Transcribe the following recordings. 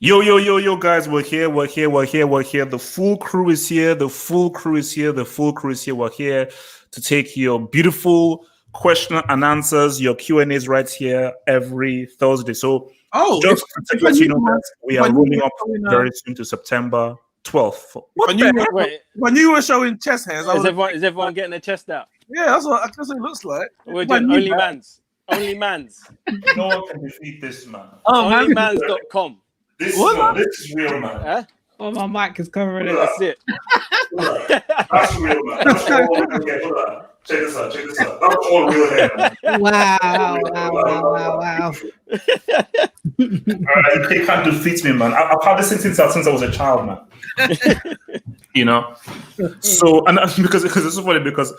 Yo, guys, we're here. The full crew is here. We're here to take your beautiful question and answers, your Q&As right here every Thursday. So, just to let you know that we are rolling up very soon to September 12th. When you were showing chest hairs, is everyone getting their chest out? Yeah, that's what it looks like. We're doing OnlyMans. No one can defeat this man. OnlyMans.com. This is real, man. Huh? Oh, my mic is covering it. That's it. That's real, man. That's all. Okay, hold on. Check this out. That's all real hair, man. Wow. You can't defeat me, man. I've had this since I was a child, man. You know? So, and because it's so funny because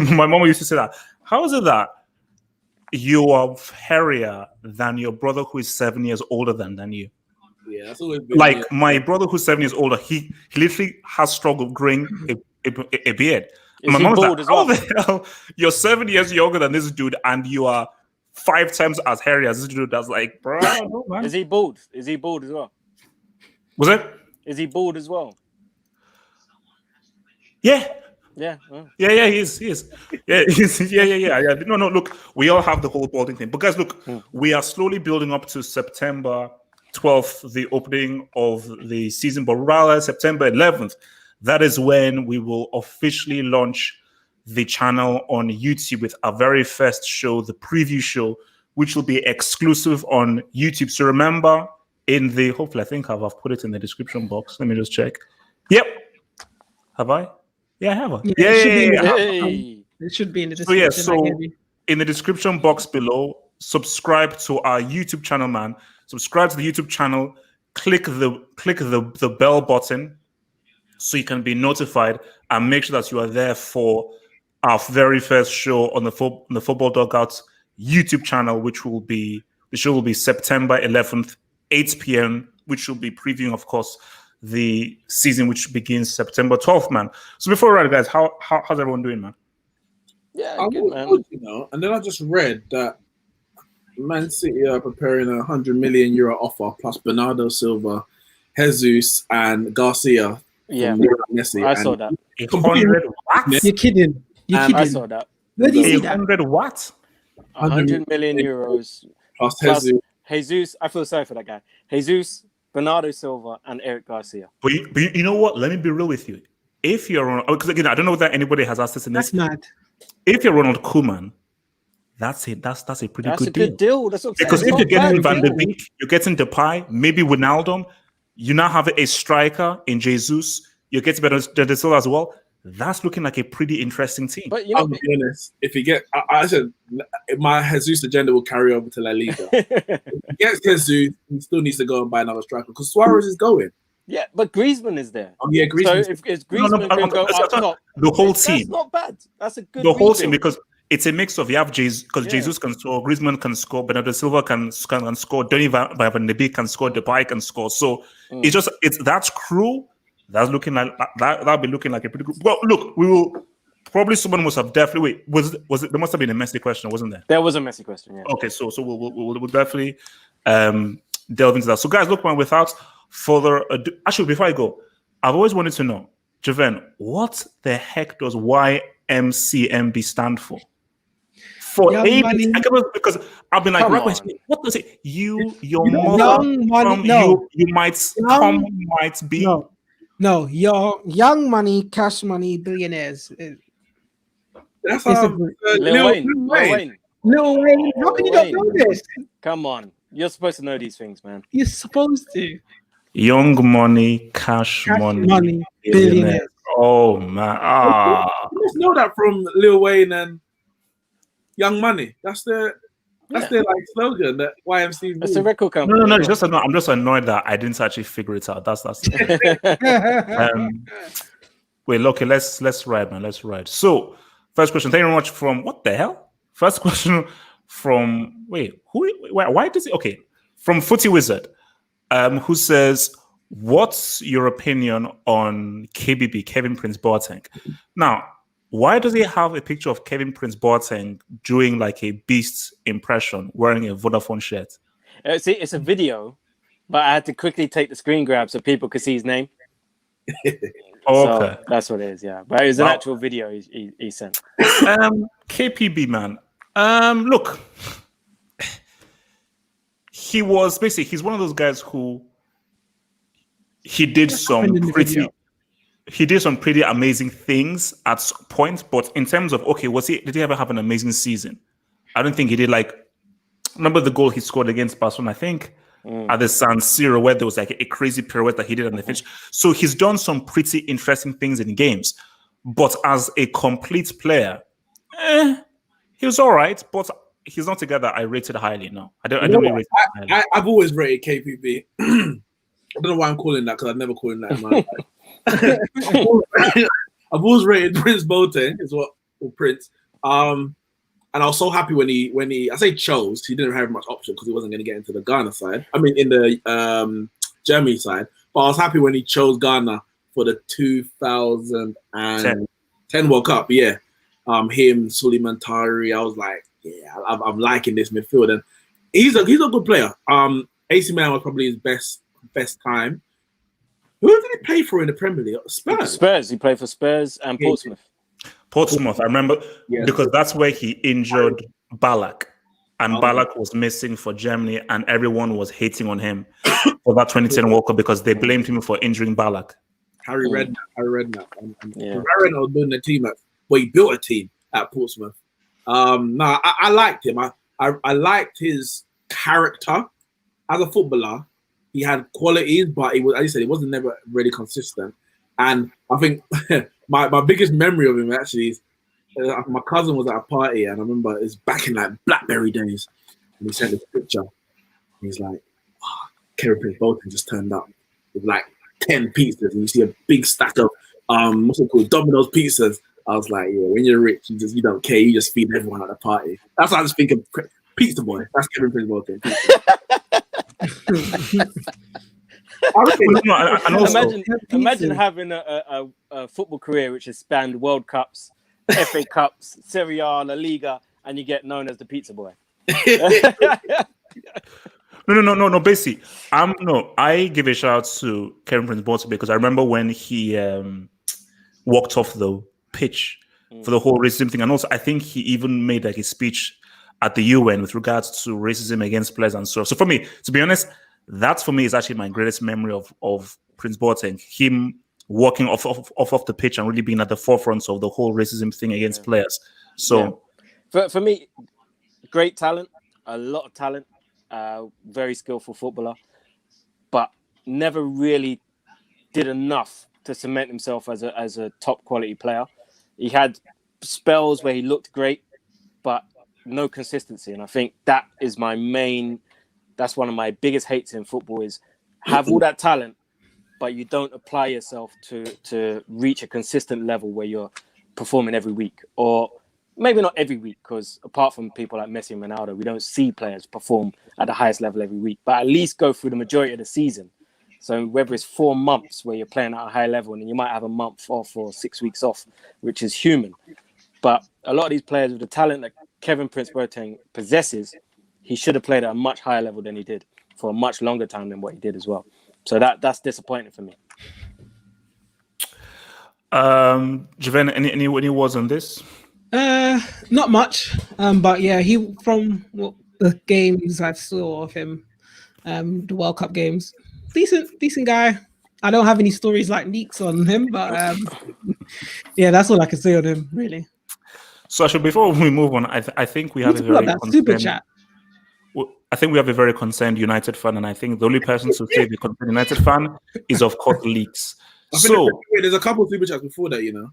my mom used to say that. How is it that you are hairier than your brother who is 7 years older than you? Yeah, that's always been like my brother who's 7 years older. He literally has struggled growing a beard. My mom's like, "How the hell? You're 7 years younger than this dude, and you are 5 times as hairy as this dude." That's like, bro. Is he bald? Is he bald as well? Was it? Is he bald as well? Yeah. Yeah. Yeah, he is. Yeah, yeah. No, look, we all have the whole balding thing. But guys, look, we are slowly building up to September 12th, the opening of the season, but rather September 11th. That is when we will officially launch the channel on YouTube with our very first show, the preview show, which will be exclusive on YouTube. So remember, hopefully, I think I've put it in the description box. Let me just check. Yep. Have I? Yeah, I have. Yeah. It should be in the description. So in the description box below, subscribe to our YouTube channel, man. Subscribe to the YouTube channel. Click the bell button so you can be notified, and make sure that you are there for our very first show on the Football Dugout YouTube channel, the show will be September 11th, 8 p.m., which will be previewing, of course, the season, which begins September 12th, man. So before we run, guys, how's everyone doing, man? Yeah, good, man. You know, and then I just read that Man City are preparing a €100 million offer plus Bernardo Silva, Jesus, and Garcia. Yeah, Messi. I saw that. 100 what? You're kidding. I saw that. Where do you see that? 100 what? 100 million euros plus Jesus. I feel sorry for that guy. Jesus, Bernardo Silva, and Eric Garcia. But you know what? Let me be real with you. If you're on, because again, I don't know whether anybody has asked this in this. That's mad. If you're Ronald Koeman, that's a pretty good deal. That's what because if you're getting Van de Beek, you're getting Depay, maybe Wijnaldum, you now have a striker in Jesus. You get Bernardo Silva as well. That's looking like a pretty interesting team. But you know, I'll be honest. If he get, I said my Jesus agenda will carry over to La Liga. If he gets Jesus, he still needs to go and buy another striker because Suarez is going. Yeah, but Griezmann is there. Oh yeah, Griezmann. So if Griezmann can go up top, the whole team. That's not bad. That's a good. The whole team, because it's a mix of you have Jesus, because Jesus can score, Griezmann can score, Bernardo Silva can score, Donny Van de Beek can score, Depay can score. So it's that's crew. That's looking like that'll be looking like a pretty good. Well, look, we will probably someone must have definitely was it there must have been a Messi question, wasn't there? There was a Messi question, yeah. Okay, so we'll definitely delve into that. So guys, look, man, without further ado, actually before I go, I've always wanted to know, Javen, what the heck does YMCMB stand for? For AB, because I've been like, what does it? Your mother, you might be. No, your young money, cash money, billionaires. That's Lil Wayne. Lil Wayne. How can you not know this? Come on, you're supposed to know these things, man. You're supposed to. Young money, cash money, billionaires. Oh man, You must know that from Lil Wayne and Young Money. That's their like slogan. That YMCMB. That's a record company. No. It's just I'm just annoyed that I didn't actually figure it out. That's. Wait, okay. Let's ride, man. Let's ride. So, first question. Thank you very much. From what the hell? First question from why does it? Okay, from Footy Wizard, who says, "What's your opinion on KBB, Kevin Prince Boateng?" Now, why does he have a picture of Kevin Prince Boateng doing like a beast impression, wearing a Vodafone shirt? See, it's a video but I had to quickly take the screen grab so people could see his name. Okay. So that's what it is, yeah. But it was an actual video he sent. KPB, man. Look, he's one of those guys who he did some pretty amazing things at points, but in terms of did he ever have an amazing season? I don't think he did. Like, remember the goal he scored against Barcelona, I think, at the San Siro, where there was like a crazy pirouette that he did on the finish. So he's done some pretty interesting things in games, but as a complete player, he was all right, but he's not together. I rated highly. No, I don't really rate him highly. I've always rated KPB. I don't know why I'm calling that, because I've never called him that in my life. I've always rated Prince Boateng, or Prince. And I was so happy when he I say chose, he didn't have much option because he wasn't going to get into the Ghana side. I mean, in the Germany side. But I was happy when he chose Ghana for the 2010 World Cup. Yeah, him, Suleiman Tari. I was like, yeah, I'm liking this midfield, and he's a good player. AC Milan was probably his best time. Who did he play for in the Premier League? Spurs. He played for Spurs and Portsmouth. Portsmouth, I remember, because that's where he injured Ballack, and Ballack was missing for Germany, and everyone was hating on him for that 2010 World Cup because they blamed him for injuring Ballack. Harry Redknapp. Harry Redknapp was building a team he built a team at Portsmouth. I liked him. I liked his character as a footballer. He had qualities, but as you said, he wasn't never really consistent. And I think my biggest memory of him actually is my cousin was at a party, and I remember it's back in like BlackBerry days, and he sent this picture. He's like, Kevin Prince Boateng just turned up with like 10 pizzas, and you see a big stack of what's it called, Domino's pizzas. I was like, yeah, when you're rich, you don't care, you just feed everyone at the party. That's what I just think of. Pizza Boy. That's Kevin Prince Boateng. Imagine having a football career which has spanned World Cups, FA Cups, Serie A, La Liga, and you get known as the Pizza Boy. No. Basically, I give a shout out to Kevin Prince Boateng because I remember when he walked off the pitch for the whole racism thing, and also I think he even made like a speech at the UN with regards to racism against players and so. So for me, to be honest, that for me is actually my greatest memory of Prince Boateng. Him walking off the pitch and really being at the forefront of the whole racism thing against players. So for me, great talent, a lot of talent, very skillful footballer, but never really did enough to cement himself as a top quality player. He had spells where he looked great, but no consistency. And I think that is that's one of my biggest hates in football, is have all that talent, but you don't apply yourself to reach a consistent level where you're performing every week, or maybe not every week, because apart from people like Messi and Ronaldo, we don't see players perform at the highest level every week, but at least go through the majority of the season. So whether it's 4 months where you're playing at a high level, and then you might have a month off or 6 weeks off, which is human. But a lot of these players with the talent that Kevin Prince Boateng possesses, he should have played at a much higher level than he did for a much longer time than what he did as well. So that's disappointing for me. Javen, any words on this? Not much. But yeah, from the games I saw of him, the World Cup games, decent guy. I don't have any stories like Neeks on him, but yeah, that's all I can say on him, really. So actually, before we move on, I think we have a very super chat. I think we have a very concerned United fan, and I think the only person to say the concerned United fan is, of course, Leaks. So there's a couple of super chats before that, you know.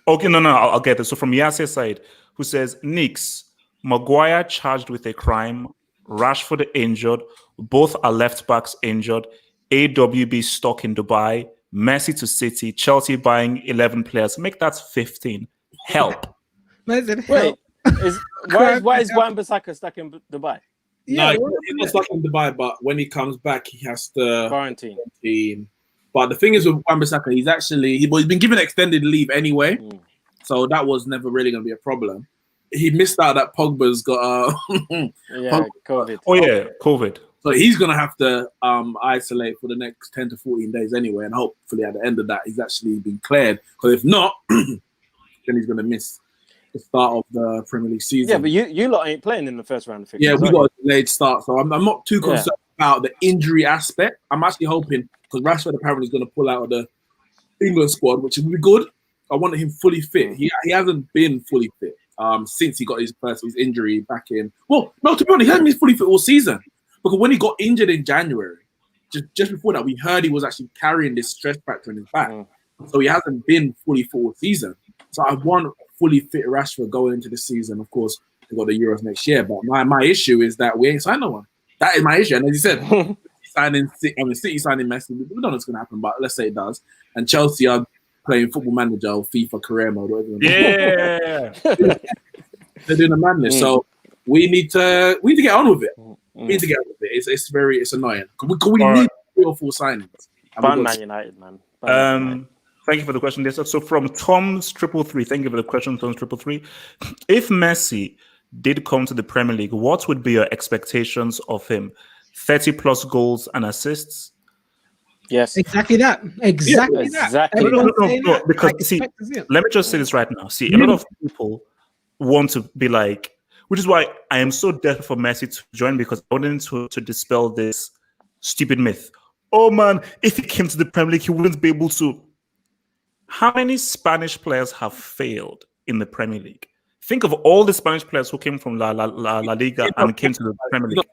Okay, no, I'll get it. So from Yasser's side, who says, Neeks, McGuire charged with a crime, Rashford injured, both are left backs injured, AWB stuck in Dubai, Messi to City, Chelsea buying 11 players. Make that 15. Help. Wait, why is Wan-Bissaka stuck in Dubai? Yeah, no, he's not stuck in Dubai, but when he comes back, he has to quarantine. But the thing is with Wan-Bissaka, he's been given extended leave anyway, so that was never really going to be a problem. He missed out that Pogba's got COVID. Oh yeah, COVID. So he's going to have to isolate for the next 10 to 14 days anyway. And hopefully at the end of that, he's actually been cleared. Because if not, then he's going to miss the start of the Premier League season. Yeah, but you lot ain't playing in the first round of fixtures. Yeah, we got a delayed start. So I'm not too concerned about the injury aspect. I'm actually hoping, because Rashford apparently is going to pull out of the England squad, which will be good. I wanted him fully fit. He hasn't been fully fit since he got his injury back in. Well, no, to be honest, he hasn't been fully fit all season. Because when he got injured in January, just before that, we heard he was actually carrying this stress factor in his back. So he hasn't been fully fit all season. So I want fully fit Rashford going into the season. Of course, we've got the Euros next year. But my issue is that we ain't signed no one. That is my issue. And as you said, City signing Messi. We don't know what's going to happen, but let's say it does. And Chelsea are playing Football Manager or FIFA career mode. Yeah. They're doing a madness. So we need to get on with it. We need to get on with it. It's annoying. We need 3 or 4 signings. Ban Man United, man. Thank you for the question. So from Tom's 333, thank you for the question, Tom's 333. If Messi did come to the Premier League, what would be your expectations of him? 30 plus goals and assists? Yes. Exactly that. Exactly. No, because see, let me just say this right now. See, a lot of people want to be like, which is why I am so desperate for Messi to join, because I wanted to dispel this stupid myth. Oh man, if he came to the Premier League, he wouldn't be able to. How many Spanish players have failed in the Premier League? Think of all the Spanish players who came from La Liga and came to the Premier League.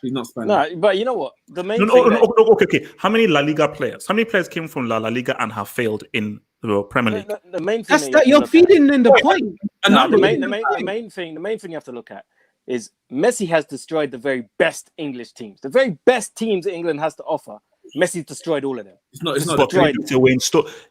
He's not Spanish. No, but you know what? The main Okay. How many La Liga players? How many players came from La Liga and have failed in the Premier League? The main thing that's that you're feeding in the point. No, the main thing you have to look at is Messi has destroyed the very best English teams. The very best teams that England has to offer. Messi's destroyed all of them. It's not destroyed.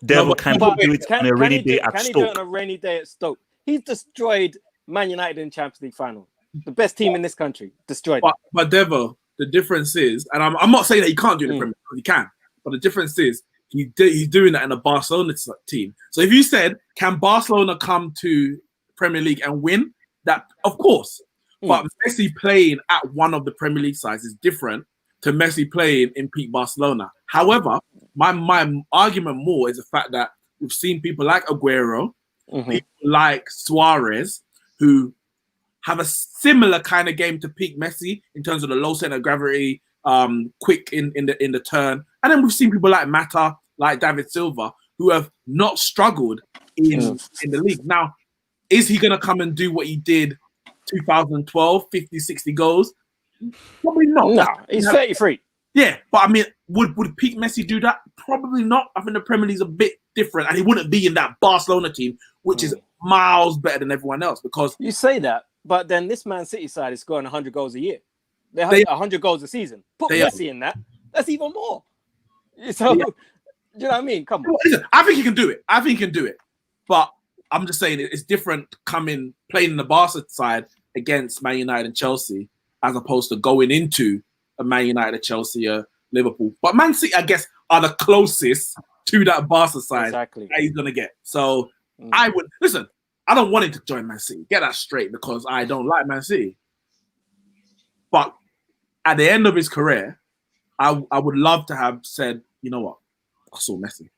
Devil can't do it on a rainy day at Stoke. Can he do it on a rainy day at Stoke? He's destroyed Man United in Champions League final. The best team in this country. Destroyed. But Devo, the difference is, and I'm not saying that he can't do it in the Premier League, he can. But the difference is he's doing that in a Barcelona team. So if you said, can Barcelona come to Premier League and win? That, of course. But Messi playing at one of the Premier League sides is different to Messi playing in peak Barcelona. However, my argument more is the fact that we've seen people like Aguero, people like Suarez, who have a similar kind of game to peak Messi in terms of the low center of gravity, quick in the turn. And then we've seen people like Mata, like David Silva, who have not struggled in the league. Now, is he going to come and do what he did 2012, 50, 60 goals? Probably not. No, he's 33. Yeah, but I mean, would peak Messi do that? Probably not. I think the Premier League's a bit different, and he wouldn't be in that Barcelona team, which is miles better than everyone else. Because you say that, but then this Man City side is scoring 100 goals a year. They have 100 goals a season. Put Messi in that. That's even more. So, do you know what I mean? Come on. Listen, I think he can do it. But I'm just saying it's different playing in the Barca side against Man United and Chelsea, as opposed to going into a Man United, Chelsea, Liverpool. But Man City, I guess, are the closest to that Barca side that he's going to get. So I would, listen, I don't want him to join Man City. Get that straight, because I don't like Man City. But at the end of his career, I would love to have said, you know what? I saw Messi.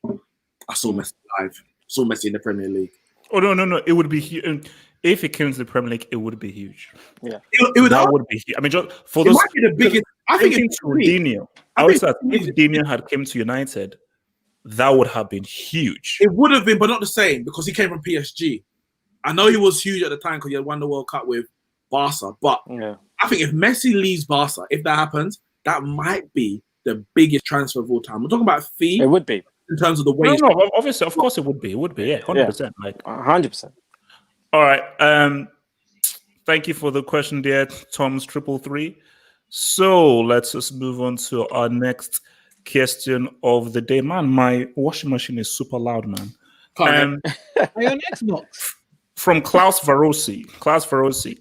I saw Messi live. I saw Messi in the Premier League. Oh, no. It would be huge. If it came to the Premier League, it would be huge. Yeah. It would be huge. I mean, just for those. Might be the biggest. I think it's Dino. I would say if Dino had come to United, that would have been huge. It would have been, but not the same, because he came from PSG. I know he was huge at the time because he had won the World Cup with Barca. But I think if Messi leaves Barca, if that happens, that might be the biggest transfer of all time. We're talking about fee. It would be. In terms of the way. No, obviously, of course it would be. It would be, 100%. Like 100%. All right. Thank you for the question there, Tom's 333. So let's just move on to our next question of the day. Man, my washing machine is super loud, man. Are you on Xbox? From Klaus Varosi.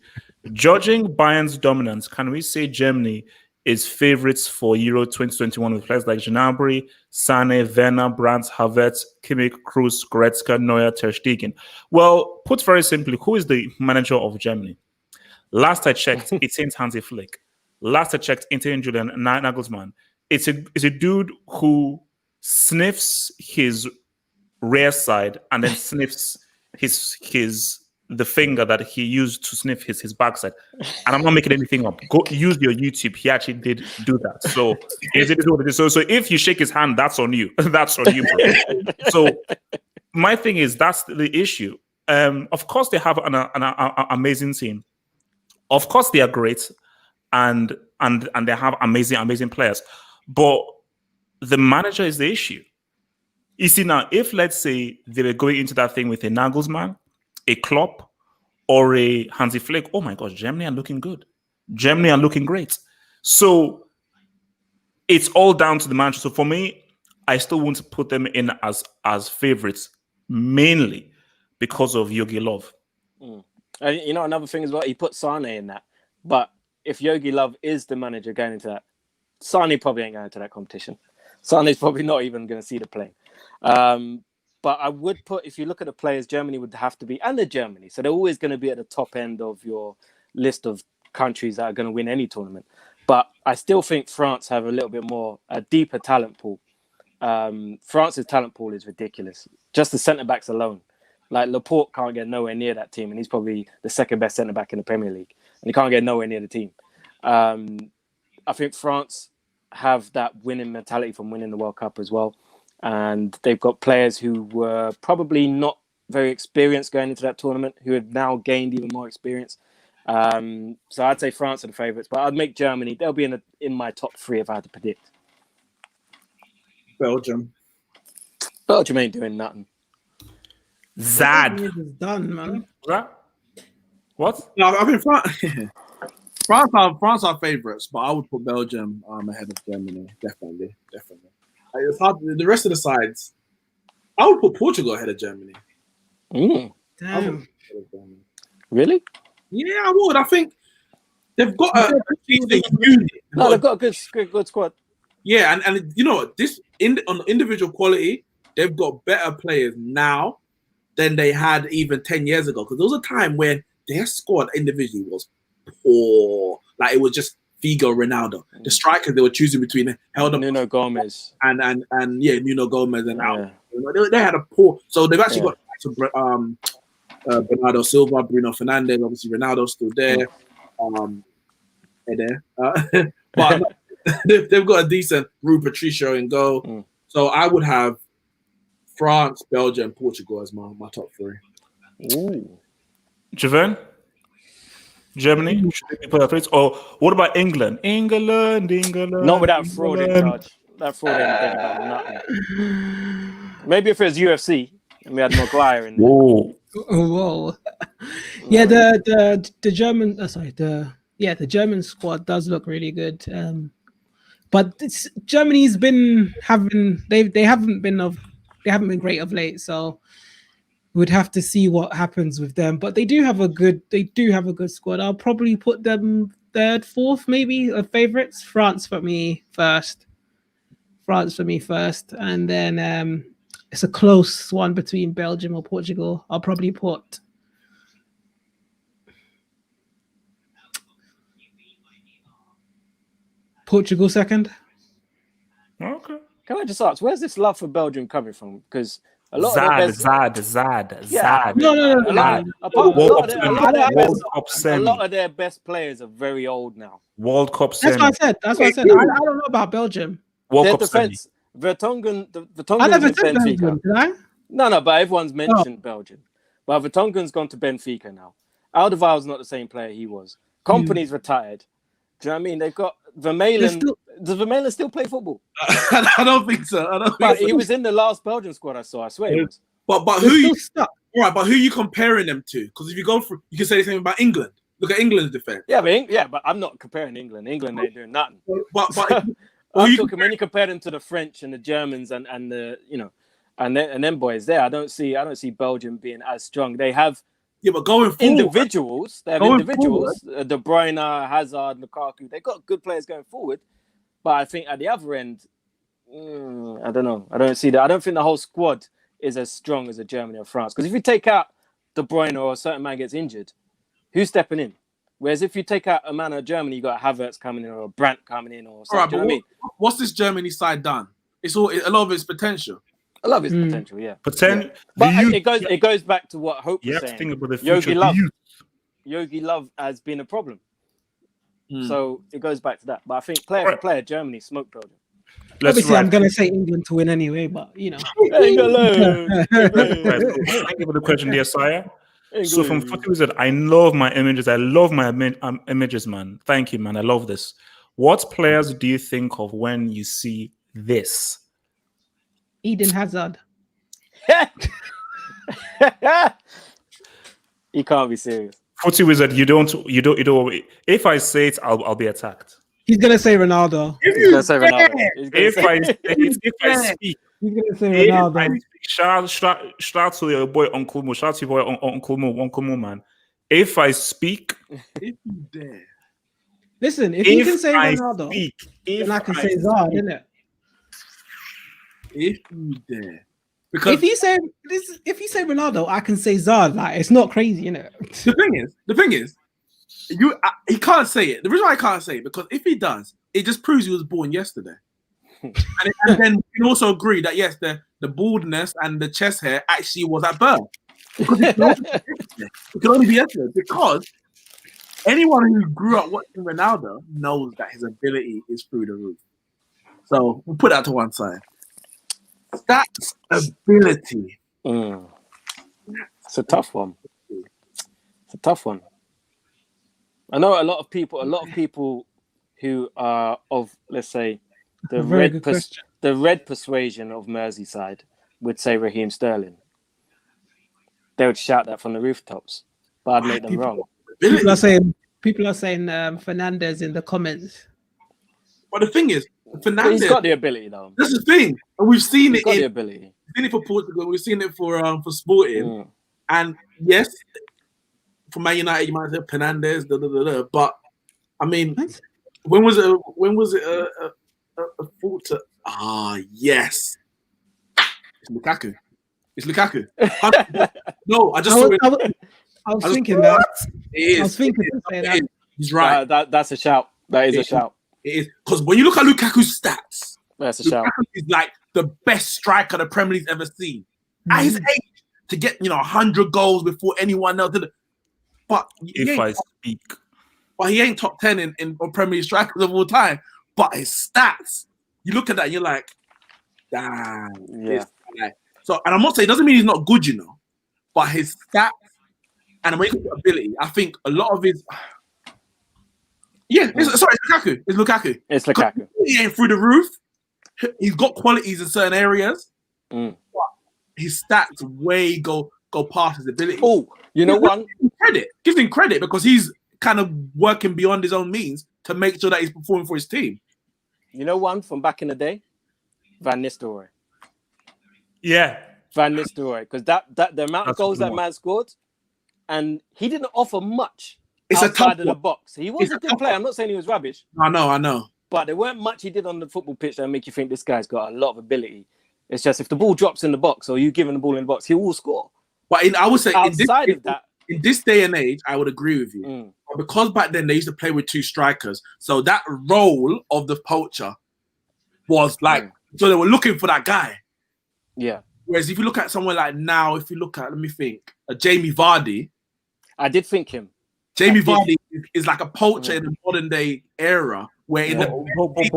Judging Bayern's dominance, can we say Germany is favourites for Euro 2021 with players like Gnabry, Sané, Werner, Brandt, Havertz, Kimmich, Kroos, Goretzka, Neuer, Ter Stegen? Well, put very simply, who is the manager of Germany? Last I checked, it ain't Hansi Flick. last I checked, Inter Julian Nagelsmann, it's a dude who sniffs his rear side and then sniffs the finger that he used to sniff his backside. And I'm not making anything up. Go use your YouTube. He actually did do that. So it is what it is. So if you shake his hand, that's on you. That's on you. So my thing is that's the issue. Of course, they have an amazing team. Of course, they are great, and they have amazing players. But the manager is the issue. You see now, if let's say they were going into that thing with a Nagelsmann, a Klopp, or a Hansi Flick, oh my gosh, Germany are looking good. Germany are looking great. So it's all down to the manager. So for me, I still want to put them in as favorites, mainly because of Yogi Löw. And you know, another thing as well, he put Sane in that. But if Yogi Löw is the manager going into that, Sane probably ain't going into that competition. Sane's probably not even going to see the play. But I would put, if you look at the players, Germany would have to be, and they're Germany. So they're always going to be at the top end of your list of countries that are going to win any tournament. But I still think France have a little bit more, a deeper talent pool. France's talent pool is ridiculous. Just the centre-backs alone. Like Laporte can't get nowhere near that team, and he's probably the second best centre-back in the Premier League. And he can't get nowhere near the team. I think France have that winning mentality from winning the World Cup as well. And they've got players who were probably not very experienced going into that tournament, who have now gained even more experience. So I'd say France are the favourites, but I'd make Germany. They'll be in my top three if I had to predict. Belgium ain't doing nothing. Zad. It's done, man. What? No, I mean France are favourites, but I would put Belgium ahead of Germany. Definitely. It's hard. The rest of the sides, I would put Portugal ahead of Germany. Damn. Really? Yeah, I would. I think they've got a unit. No, they've got a good squad. Yeah, and you know what? On individual quality, they've got better players now than they had even 10 years ago. Because there was a time when their squad individually was poor. Like it was just Figo, Ronaldo. The strikers they were choosing between held up Nuno Gomez and Nuno Gomez and Al. They had a poor. So they've actually got Bernardo Silva, Bruno Fernandes, obviously Ronaldo's still there. But they've got a decent Rui Patricio in goal. So I would have France, Belgium, Portugal as my top three. Ooh. Javon? Germany? Should they be put favorites? Or what about England? England. Not without fraud in charge. That fraud ain't getting about nothing. Maybe if it was UFC and we had McGuire in there. Whoa. Yeah, the German the German squad does look really good. But Germany's been having they haven't been great of late, so we'd have to see what happens with them. But they do have a good squad. I'll probably put them third, fourth, maybe of favorites. France for me first, and then it's a close one between Belgium or Portugal. I'll probably put Portugal second. Okay. Can I just ask, where's this love for Belgium coming from? Because a lot Zad. No. A lot of their best players are very old now. World Cup That's semi. what I said. I don't know about Belgium. World Their Cup semi. defense, Vertonghen I never with said Benfica. Belgium, did I? No, but everyone's mentioned Belgium. But Vertonghen's gone to Benfica now. Alderweireld's not the same player he was. Kompany's retired. Do you know what I mean? They've got Vermaelen. Does Vermaelen still play football? I don't think so. He was in the last Belgian squad I saw. I swear he was. But who you stuck? All right, but who are you comparing them to? Because if you go for, you can say the same about England. Look at England's defense. Yeah, but I'm not comparing England. England ain't doing nothing. But I'm talking when you compare them to the French and the Germans and the and them boys there. I don't see Belgium being as strong. They have but going forward, individuals. They have individuals. De Bruyne, Hazard, Lukaku. They've got good players going forward. But I think at the other end, I don't know. I don't see that. I don't think the whole squad is as strong as a Germany or France. Because if you take out De Bruyne or a certain man gets injured, who's stepping in? Whereas if you take out a man of Germany, you got Havertz coming in or a Brandt coming in or something. All right, Do you know what I mean? what's this Germany side done? It's all a lot of its potential. I love his potential, yeah. But it goes back to what Hope you was have to saying. think about the future. Yogi Love has been a problem. So it goes back to that. But I think player for player, Germany smoked Belgium. Obviously, I'm going to say England to win anyway, but you know. Thank you for the question, dear sire. So from Footy Wizard, I love my images. I love my images, man. Thank you, man. I love this. What players do you think of when you see this? Eden Hazard. You can't be serious. Footy Wizard, you don't. If I say it, I'll be attacked. He's gonna say Ronaldo. He's gonna say Ronaldo. If I speak, he's gonna say Ronaldo. Shout to your boy Uncle Mo. Shout to your boy Uncle Mo, man. If I speak, if you dare. Listen, if you can say Ronaldo, then I can say Zard, innit? If you dare. Because if you say Ronaldo, I can say Zard. Like, it's not crazy, innit? The thing is, he can't say it. The reason why I can't say it, because if he does, it just proves he was born yesterday. and then you can also agree that yes, the baldness and the chest hair actually was at birth. Because it can only be yesterday. Because anyone who grew up watching Ronaldo knows that his ability is through the roof. So we'll put that to one side. That's ability. It's a tough one. It's a tough one. I know a lot of people who are of, let's say, the red persuasion of Merseyside would say Raheem Sterling. They would shout that from the rooftops, but I'd make them wrong. People are saying Fernandes in the comments. But the thing is, Fernandes, he's got the ability, though. That's the thing, and we've seen he's it. Got the ability. We've seen it for Portugal. We've seen it for Sporting, and yes, for Man United, you might say Fernandes, but I mean, when was it a fault to? Yes, it's Lukaku. It's Lukaku. No, I just saw it. I was thinking that. It is. I was thinking to say that. He's right. That's a shout. That is a shout. It is, because when you look at Lukaku's stats, that's a Lukaku shout. is like the best striker the Premier League's ever seen. At his age, to get 100 goals before anyone else did. But he ain't top 10 in Premier League strikers of all time. But his stats, you look at that, and you're like, damn. Yeah. So, and I'm not saying it doesn't mean he's not good, but his stats and when you look at ability, I think a lot of his. Yeah, it's Lukaku. It's Lukaku. He ain't through the roof. He's got qualities in certain areas, but his stats way go past his ability. Oh, one gives him credit because he's kind of working beyond his own means to make sure that he's performing for his team. One from back in the day, Van Nistelrooy. Yeah, Van Nistelrooy, because the amount of goals that man scored, and he didn't offer much. It's outside of the box. He was a good player. I'm not saying he was rubbish. I know. But there weren't much he did on the football pitch that make you think this guy's got a lot of ability. It's just if the ball drops in the box or you give him the ball in the box, he will score. But I would say in this day and age, I would agree with you. But because back then they used to play with two strikers, so that role of the poacher was like, so they were looking for that guy. Yeah. Whereas if you look at someone like now, if you look at, let me think, Jamie Vardy. I did think him. Jamie Vardy is like a poacher in the modern day era, where but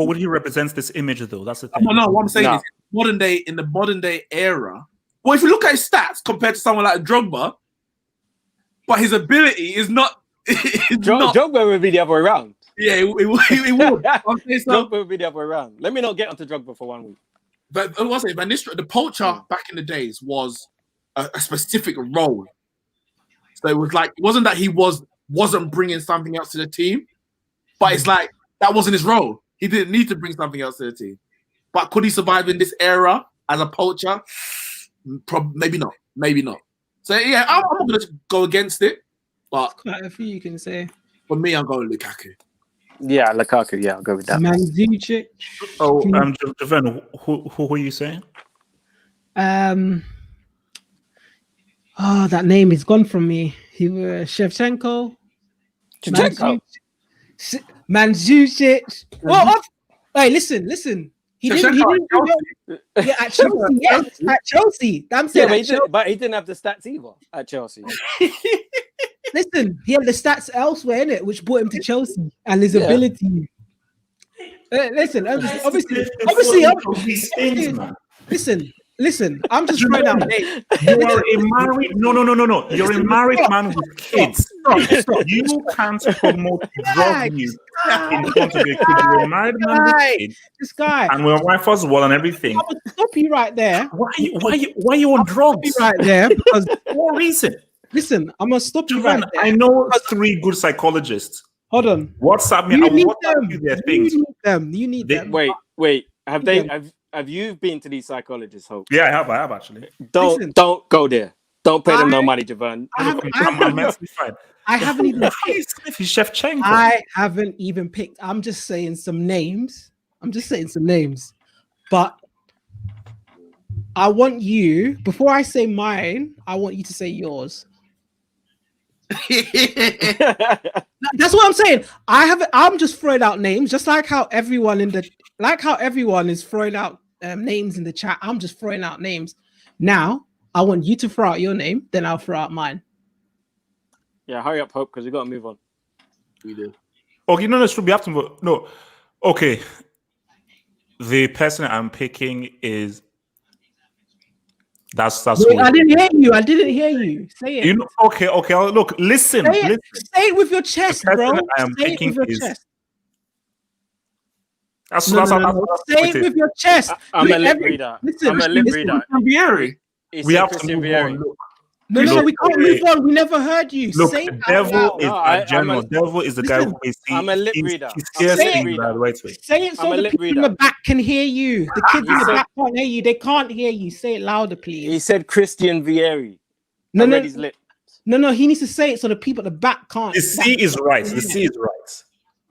would he represents this image though? That's the thing. No. What I'm saying is in the modern day era. Well, if you look at his stats compared to someone like Drogba, but his ability is not. Drogba would be the other way around. Yeah, it would. Drogba would be the other way around. Let me not get onto Drogba for 1 week. But I was saying, the poacher back in the days was a specific role. So it was like, it wasn't that he wasn't bringing something else to the team, but it's like that wasn't his role. He didn't need to bring something else to the team. But could he survive in this era as a poacher? Maybe not. So yeah, I'm not going to go against it. But quite a few you can say. For me, I'm going Lukaku. Yeah, Lukaku. Yeah, I'll go with that. Mandzukic. Oh, Javan, who are you saying? That name is gone from me. He was Shevchenko. Mandzukic. Well, hey, listen. He didn't yeah, at Chelsea. Yes, at Chelsea. Damn but he didn't have the stats either at Chelsea. Listen, he had the stats elsewhere in it, which brought him to Chelsea and his ability. Listen, obviously, listen. I'm just throwing out names. You are a married. No. You're a married man with kids. Stop. You can't promote drug use in front of your kids. You're a married man with kids. This guy. And we're wife as well and everything. I'm gonna stop you right there. Why are you on drugs? Right there, because for what reason? Listen, I'm gonna stop you right there. I know 3 good psychologists. Hold on. WhatsApp me. I will WhatsApp you their things. You need them. Wait. Have you been to these psychologists, Hope? Yeah, I have actually. Don't go there. Don't pay them no money, Javon. I'm mentally fine. I haven't even picked. Shevchenko. I haven't even picked. I'm just saying some names. But I want you, before I say mine, I want you to say yours. That's what I'm saying. I'm just throwing out names, just like how everyone is throwing out names in the chat. I'm just throwing out names. Now I want you to throw out your name, then I'll throw out mine. Yeah, hurry up, Hope, because we got to move on. We do. Okay, no, we have to move. No, okay. The person I'm picking is. That's. Wait, I didn't hear you. Say it. Okay. Look, listen. Say it with your chest, bro. I am Say it with your is. chest. That's Say it with your chest. I'm a lip reader. I'm a lip reader. We have to move on. No, we can't move on. We never heard you. Look, say Devo is a general. Devo is the guy who is. I'm a lip reader. Say it so the people in the back can hear you. The kids in the back can't hear you. They can't hear you. Say it louder, please. He said Christian Vieri. No. He needs to say it so the people at the back can't. The C is right.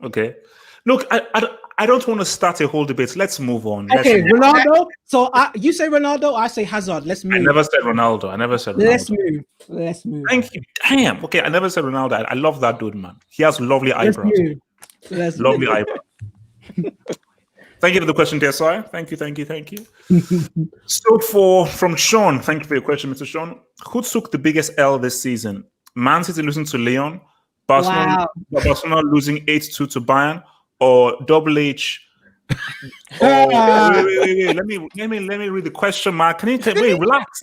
Okay. Look, I don't want to start a whole debate. Let's move on. Okay, Ronaldo. So you say Ronaldo, I say Hazard. Let's move. I never said Ronaldo. Let's move. Thank you. Damn. Okay, I never said Ronaldo. I love that dude, man. He has lovely eyebrows. Lovely eyebrows. Thank you for the question, dear sir. Thank you. So from Sean, thank you for your question, Mr. Sean. Who took the biggest L this season? Man City losing to Lyon, Barcelona losing 8-2 to Bayern, or Double H? Wait. Let me read the question mark. Can you wait? Relax.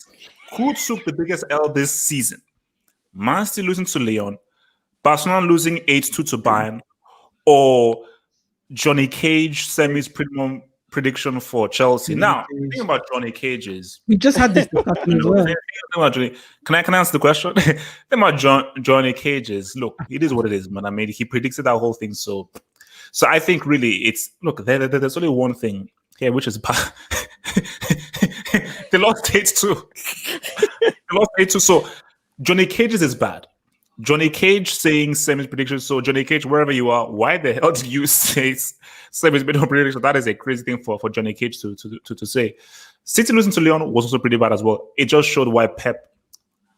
Who took the biggest L this season? Man City losing to Lyon, Barcelona losing 8-2 to Bayern, or Johnny Cage semis prediction for Chelsea? Now, the thing about Johnny Cage is we just had this discussion as well. Can I answer the question? The thing about Johnny Cage is, look, it is what it is, man. I mean, he predicted that whole thing, so I think really it's there's only one thing here, which is bad. They lost 8-2. So Johnny Cage's is bad. Johnny Cage saying semis prediction. So Johnny Cage, wherever you are, why the hell do you say semis prediction? That is a crazy thing for Johnny Cage to say. City losing to Lyon was also pretty bad as well. It just showed why Pep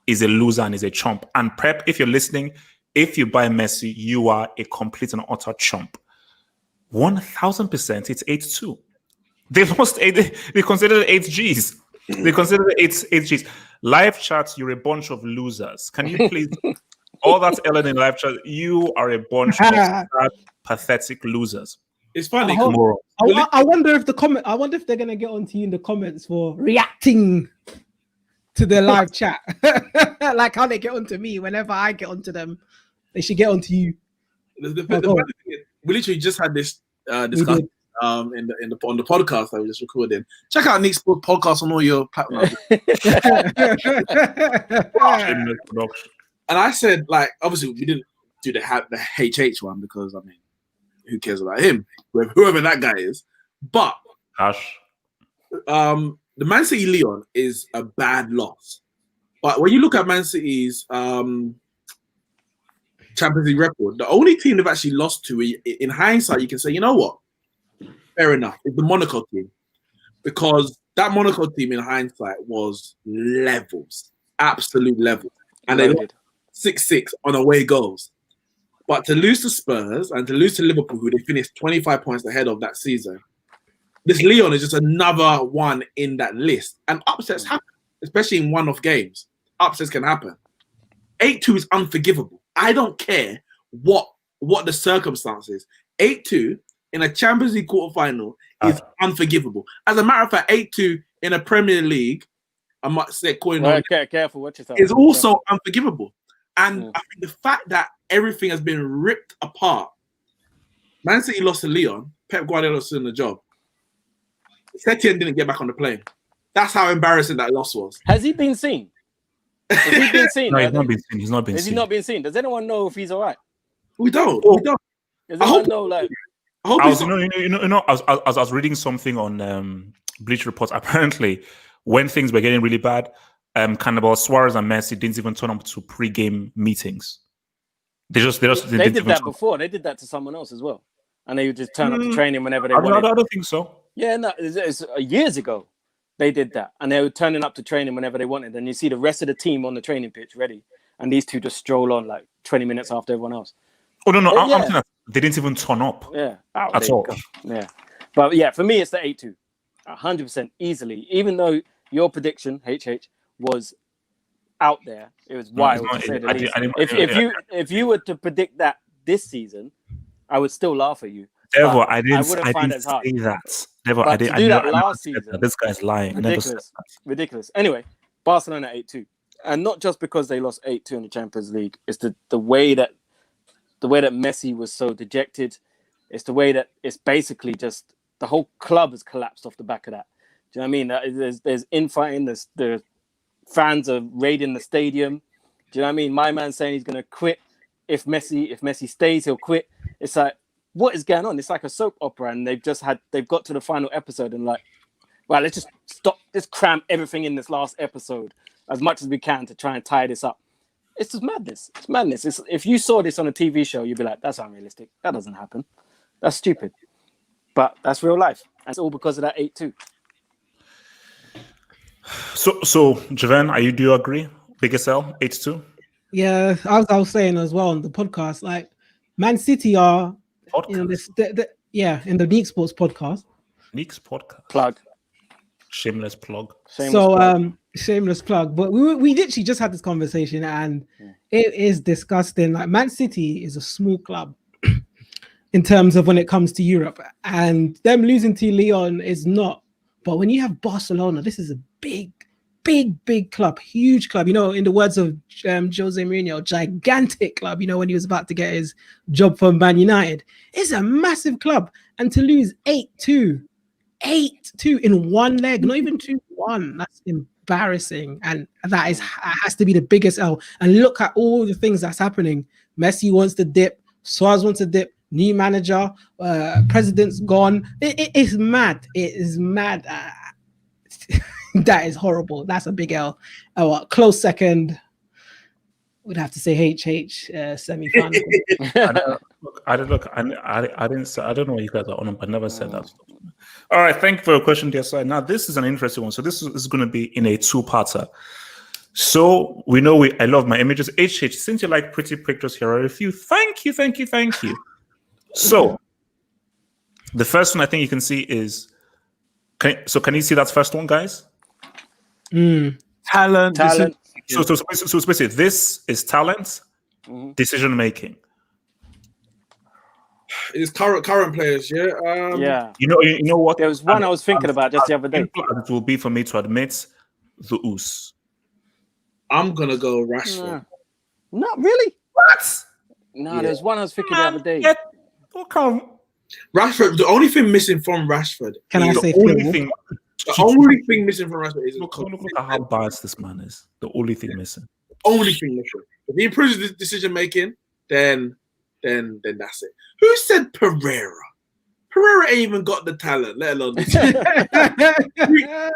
is a loser and is a chump. And Pep, if you're listening, if you buy Messi, you are a complete and utter chump. 1000%, it's 8-2. They lost 8. They considered 8 Gs. They considered 8 Gs. Live chats, you're a bunch of losers. Can you please? All that's Ellen in live chat. You are a bunch of sad, pathetic losers. It's funny. I wonder if I wonder if they're gonna get onto you in the comments for reacting to their live chat, like how they get onto me. Whenever I get onto them, they should get onto you. We literally just had this discussion on the podcast that we just recorded. Check out Neeks podcast on all your platforms. And I said, like, obviously we didn't do the HH one because I mean, who cares about him, whoever that guy is. But the Man City Lyon is a bad loss. But when you look at Man City's Champions League record, the only team they've actually lost to, in hindsight, you can say, you know what? Fair enough. It's the Monaco team. Because that Monaco team, in hindsight, was levels. Absolute levels. And they lost 6-6 on away goals. But to lose to Spurs and to lose to Liverpool, who they finished 25 points ahead of that season, this Lyon is just another one in that list. And upsets happen, especially in one-off games. Upsets can happen. 8-2 is unforgivable. I don't care what the circumstances. 8-2 in a Champions League quarterfinal is unforgivable. As a matter of fact, 8-2 in a Premier League, I might say, careful what you say, is also unforgivable. And I think the fact that everything has been ripped apart. Man City lost to Lyon. Pep Guardiola lost in the job. Setien didn't get back on the plane. That's how embarrassing that loss was. Has he been seen? Has he been seen? No, he's not been seen. He's not been Has seen. he not been seen? Does anyone know if he's all right? We don't. Does anyone know, like... I was reading something on Bleach Reports. Apparently, when things were getting really bad, Cannibal Suarez and Messi didn't even turn up to pre-game meetings. They did that before. They did that to someone else as well, and they would just turn up to training whenever they wanted. I don't think so. Yeah, no, it's years ago they did that, and they were turning up to training whenever they wanted. And you see the rest of the team on the training pitch ready, and these two just stroll on like 20 minutes after everyone else. Oh no, I'm saying that they didn't even turn up. Yeah, at all. Yeah, but yeah, for me it's the 8-2, 100% easily. Even though your prediction, HH, was out there, it was wild to say the least. If you were to predict that this season, I would still laugh at you. Devo, I didn't say that. Devo, I didn't do that last season. This guy's lying. Ridiculous. Anyway, Barcelona 8-2, and not just because they lost 8-2 in the Champions League. It's the way that Messi was so dejected. It's the way that it's basically just the whole club has collapsed off the back of that. Do you know what I mean? There's infighting. The fans are raiding the stadium. Do you know what I mean? My man saying he's going to quit if Messi stays, he'll quit. It's like, what is going on? It's like a soap opera, and they've got to the final episode and like, well, let's just cram everything in this last episode as much as we can to try and tie this up. It's just madness. It's madness. If you saw this on a TV show, you'd be like, that's unrealistic. That doesn't happen. That's stupid. But that's real life. And it's all because of that 8-2. So Javan, do you agree? Biggest L, 8-2? Yeah, as I was saying as well on the podcast, like Man City are, in the Neeks Sports podcast. Neeks podcast. Plug. Shameless plug. Shameless plug. But we literally just had this conversation, and it is disgusting. Like Man City is a small club in terms of when it comes to Europe, and them losing to Lyon is not. But when you have Barcelona, this is a big club, huge club. You know, in the words of Jose Mourinho, gigantic club. You know, when he was about to get his job from Man United, it's a massive club, and to lose 8-2 in one leg, not even 2-1. That's embarrassing, and that has to be the biggest L. And look at all the things that's happening. Messi wants to dip. Suarez wants to dip. New manager, president's gone. It is mad. It is mad. That is horrible. That's a big L. Close second. Would have to say HH semi-final. I don't know what you guys are on, but I never said that. All right, thank you for your question, dear side. Now, this is an interesting one. So this is going to be in a two-parter. So we know I love my images. HH, since you like pretty pictures, here are a few. Thank you. So the first one I think you can see is, can you see that first one, guys? Talent. So basically, this is talent, decision making. It's current players, yeah. Yeah. You know what? There was one I was thinking about just the other day. It will be for me to admit the Oos. I'm gonna go Rashford. Not really. What? No, there's one I was thinking the other day. Rashford. The only thing missing from Rashford. The only thing missing from Rashford is look at how biased this man is. The only thing missing. Only thing missing. If he improves his decision making, then that's it. Who said Pereira? Pereira ain't even got the talent, let alone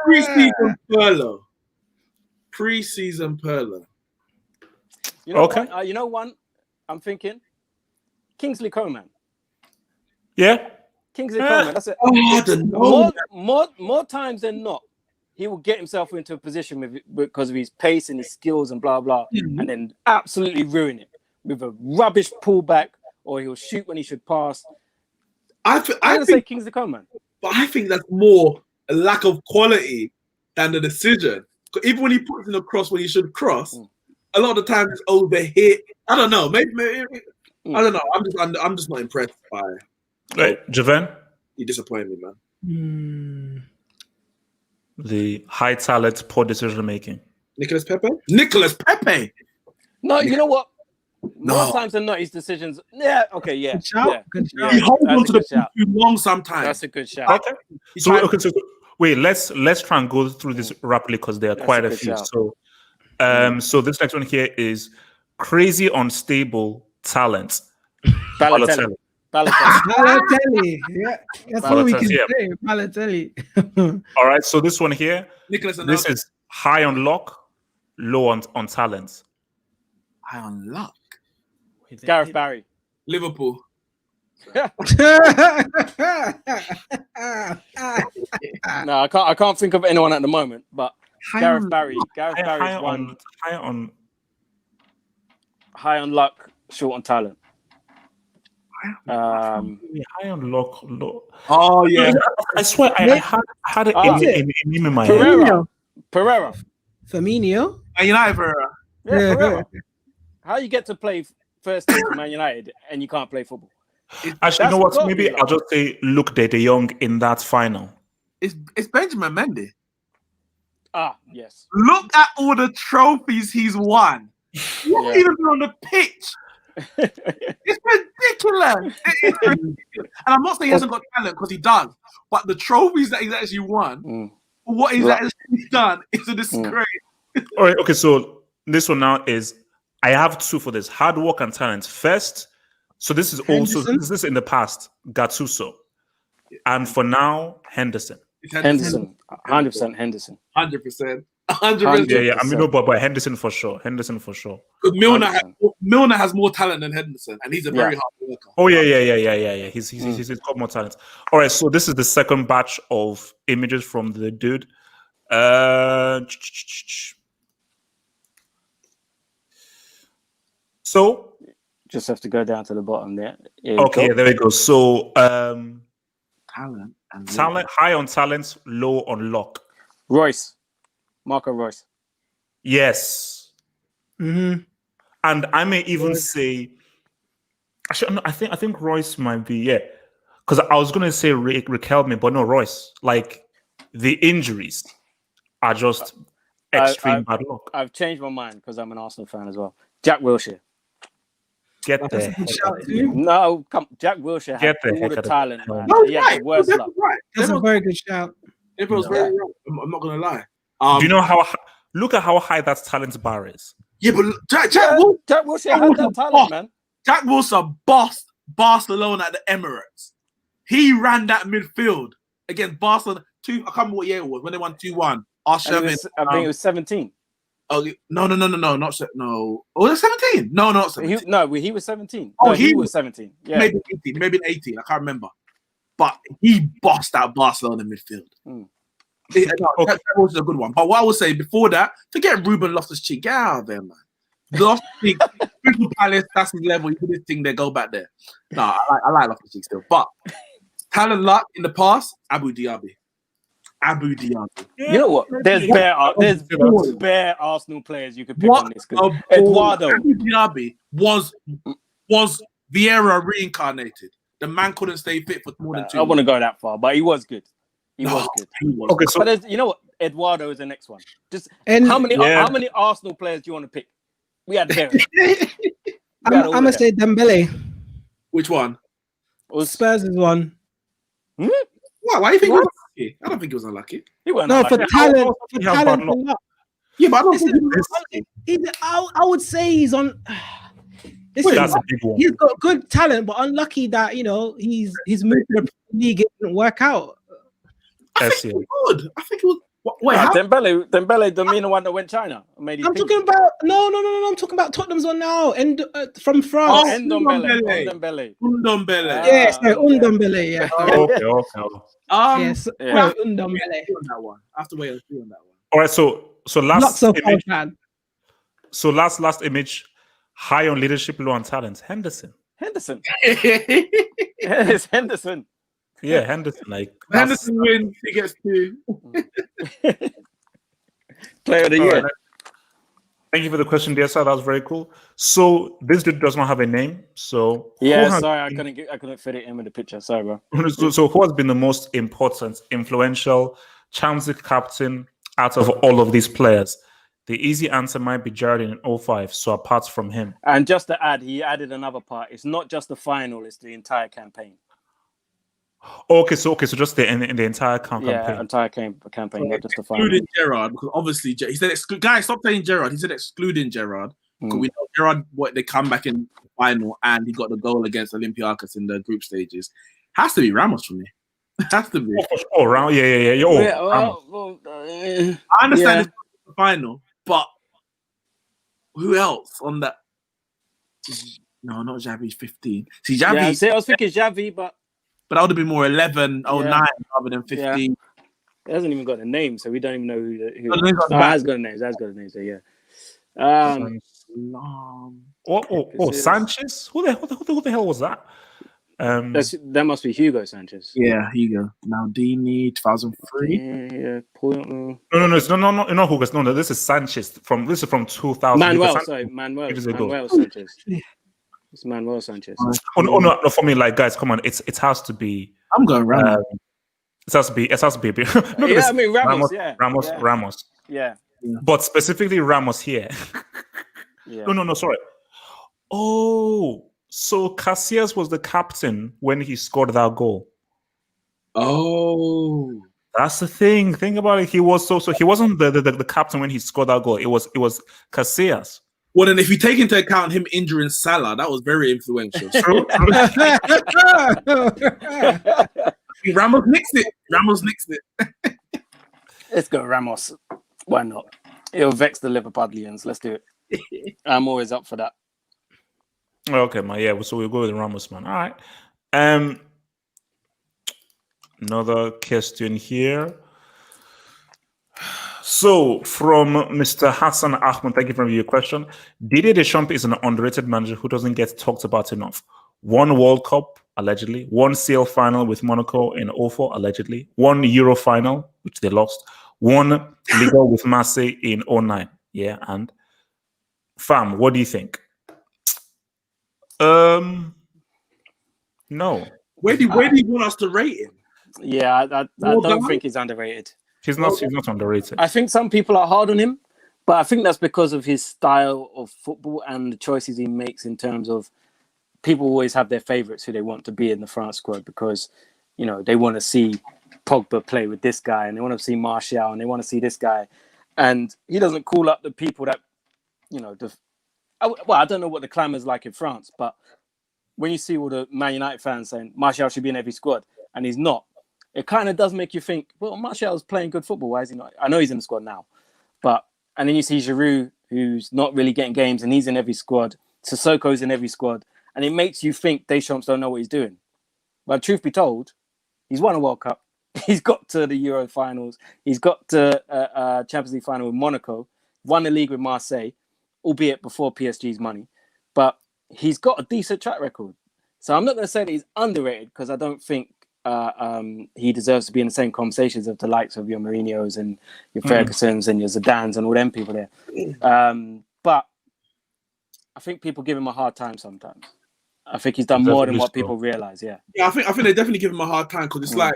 pre-season Perlo. Pre-season Perlo. You know one? I'm thinking Kingsley Coman. Yeah. Kingsley Coman. That's it. More times than not, he will get himself into a position because of his pace and his skills and blah blah, and then absolutely ruin it with a rubbish pullback or he'll shoot when he should pass. I I'm gonna say think, Kings to come, man. but I think that's more a lack of quality than the decision. 'Cause even when he puts in a cross when he should cross, a lot of the time it's overhit. I don't know. Maybe I don't know. I'm just not impressed by. Right, Javan, You disappoint me, man. the high talent, poor decision making. Nicholas Pepe. No, you know what? More No. times than not, his decisions. Yeah, okay, yeah. Good shout. Yeah, Good yeah. shout. He holds That's on a to the good shout. ball too long sometimes. That's a good shout. Okay. So wait, let's try and go through this rapidly because there are That's quite a a good few. shout. So, so this next one here is crazy unstable talent. Balotelli. Balotelli. Yeah, that's all we can Balotelli, say. Balotelli. All right. So this one here, Nicholas this is high on luck, low on talent. high on luck. Gareth Barry. Liverpool. No, I can't think of anyone at the moment, but Gareth Barry. Gareth Barry's one high on luck, short on talent. High on luck, low. Oh yeah. I swear I had it in my head. Pereira. Firmino. Man United Pereira. Yeah, Pereira. How you get to play first team for Man United and you can't play football? Actually, you know That's what? Maybe got to be I'll just say Luke De Jong in that final. It's Benjamin Mendy. Ah, yes. Look at all the trophies he's won. He hasn't even been on the pitch. It's ridiculous. It is ridiculous. And I'm not saying he hasn't got talent because he does, but the trophies that he's actually won, what he's actually done, is a disgrace. All right, okay, so this one now is I have two for this: hard work and talent. First, so this is also this is in the past, Gattuso, and for now, Henderson. Henderson, 100% Henderson. 100%. Yeah. I mean, no, but Henderson for sure. Because Milner has more talent than Henderson, and he's a very hard worker. Oh yeah. He's got more talent. All right, so this is the second batch of images from the dude. So just have to go down to the bottom there. Okay, there we go. So Talent high on talent, low on luck. Marco Royce. Yes. And I may even say, actually, no, I think Royce might be, because I was going to say Riquelme, but no, Royce. Like, the injuries are just extreme bad luck. I've changed my mind because I'm an Arsenal fan as well. Jack Wilshere. Get there. No, come, Jack Wilshere had all the talent, man. He had the worst luck. That's a very good shout. It was very wrong. I'm not going to lie. Do you know how? Look at how high that talent bar is. Yeah, but Jack Wilshere had that talent, man. Jack Wilshere bossed Barcelona at the Emirates. He ran that midfield against Barcelona. I can't remember what year it was when they won 2-1. I think it was 17. Oh no! Not no. Oh, was it 17? No, not 17. He was 17. Oh, no, he was 17. Yeah, maybe 18. I can't remember. But he bossed out Barcelona midfield. That was a good one. But what I would say before that, forget Ruben Loftus-Cheek. Get out of there, man. Loftus-Cheek, Crystal Palace, that's his level. You do this thing there, go back there. No, I like Loftus-Cheek still. But talent luck in the past, Abu Dhabi. You know what? There's bare Arsenal players you could pick on this. Eduardo. Abu Dhabi was Vieira reincarnated. The man couldn't stay fit for more than 2 I want to go that far, but he was good. He was good. Okay, so but you know what? Eduardo is the next one. How many Arsenal players do you want to pick? We had there. I'm gonna say Dembele. Which one? Spurs is one. Why do you think he was unlucky? I don't think he was unlucky. He wasn't No, unlucky. for talent. And luck. Yeah, but I don't think I would say he's on. Listen, that's a big one. He's got good talent, but unlucky that his move to the league didn't work out. I think he was good. I think it was. Wait, Dembele, the mean one that went China. I'm talking about no. I'm talking about Tottenham's one now, and from France. Ndombele. Ndombele. Yeah, sorry, Ndombele. Yeah. Okay. Yes, Ndombele. I have to wait and see on that one. All right, so last image. Fan. So last image, high on leadership, low on talent. Henderson. Henderson. It's Henderson. Yeah, Henderson. Like Henderson wins, he gets 2. Player of the year. Right. Thank you for the question, dear sir. That was very cool. So this dude does not have a name. So Yeah, sorry, I couldn't fit it in with the picture. Sorry, bro. So who has been the most important, influential, Champions League captain out of all of these players? The easy answer might be Gerrard in 05. So apart from him, And just to add, he added another part. It's not just the final; it's the entire campaign. Okay, so just the entire campaign. Yeah, entire campaign, not just the final. Excluding Gerrard, because obviously he said, guys, stop saying Gerrard. He said excluding Gerrard. Because we know Gerrard, they come back in the final and he got the goal against Olympiacos in the group stages. Has to be Ramos for me. Has to be. Oh, Ramos. Yeah. Oh, I understand it's the final, but who else on that? No, not Xavi, 15. See, Xavi. Yeah, I was thinking Xavi, but that would have been more 11, 09 rather than 15. Yeah. He hasn't even got a name, so we don't even know who. Has got a name. Has got a name. So yeah. Sanchez? Who the hell was that? That must be Hugo Sanchez. Yeah, Hugo. Maldini, 2003. Yeah. No, not Hugo. No, this is Sanchez. This is from 2000. Manuel Sanchez. It's Manuel Sanchez. No, for me, like, guys, come on. It has to be. I'm going Ramos. It has to be. No, yeah, I mean Ramos. Ramos. Yeah. But specifically Ramos here. Yeah. No, sorry. Oh, so Casillas was the captain when he scored that goal. Oh, that's the thing. Think about it. He was so he wasn't the captain when he scored that goal. It was Casillas. Well, then if you take into account him injuring Salah, that was very influential. True. Ramos nixed it. Let's go Ramos. Why not? It'll vex the Liverpudlians. Let's do it. I'm always up for that. Okay, man. Yeah, so we'll go with Ramos, man. All right. Another question here. So, from Mr. Hassan Ahmed, thank you for your question. Didier Deschamps is an underrated manager who doesn't get talked about enough. 1 World Cup, allegedly. 1 CL final with Monaco in 04, allegedly. 1 Euro final, which they lost. 1 Liga with Marseille in 09. Yeah, and fam, what do you think? No. Where do you want us to rate him? Yeah, I don't think he's underrated. He's not underrated. I think some people are hard on him, but I think that's because of his style of football and the choices he makes in terms of people always have their favourites who they want to be in the France squad because, you know, they want to see Pogba play with this guy and they want to see Martial and they want to see this guy. And he doesn't call up the people that, you know, I don't know what the clamour's like in France, but when you see all the Man United fans saying Martial should be in every squad and he's not, it kind of does make you think, well, Martial's playing good football. Why is he not? I know he's in the squad now. And then you see Giroud, who's not really getting games, and he's in every squad. Sissoko's in every squad. And it makes you think Deschamps don't know what he's doing. But truth be told, he's won a World Cup. He's got to the Euro finals. He's got to Champions League final with Monaco. Won the league with Marseille, albeit before PSG's money. But he's got a decent track record. So I'm not going to say that he's underrated because I don't think he deserves to be in the same conversations of the likes of your Mourinho's and your Fergusons and your Zidanes and all them people there. But I think people give him a hard time sometimes. I think he's done more than what people realize. Yeah, I think they definitely give him a hard time because it's like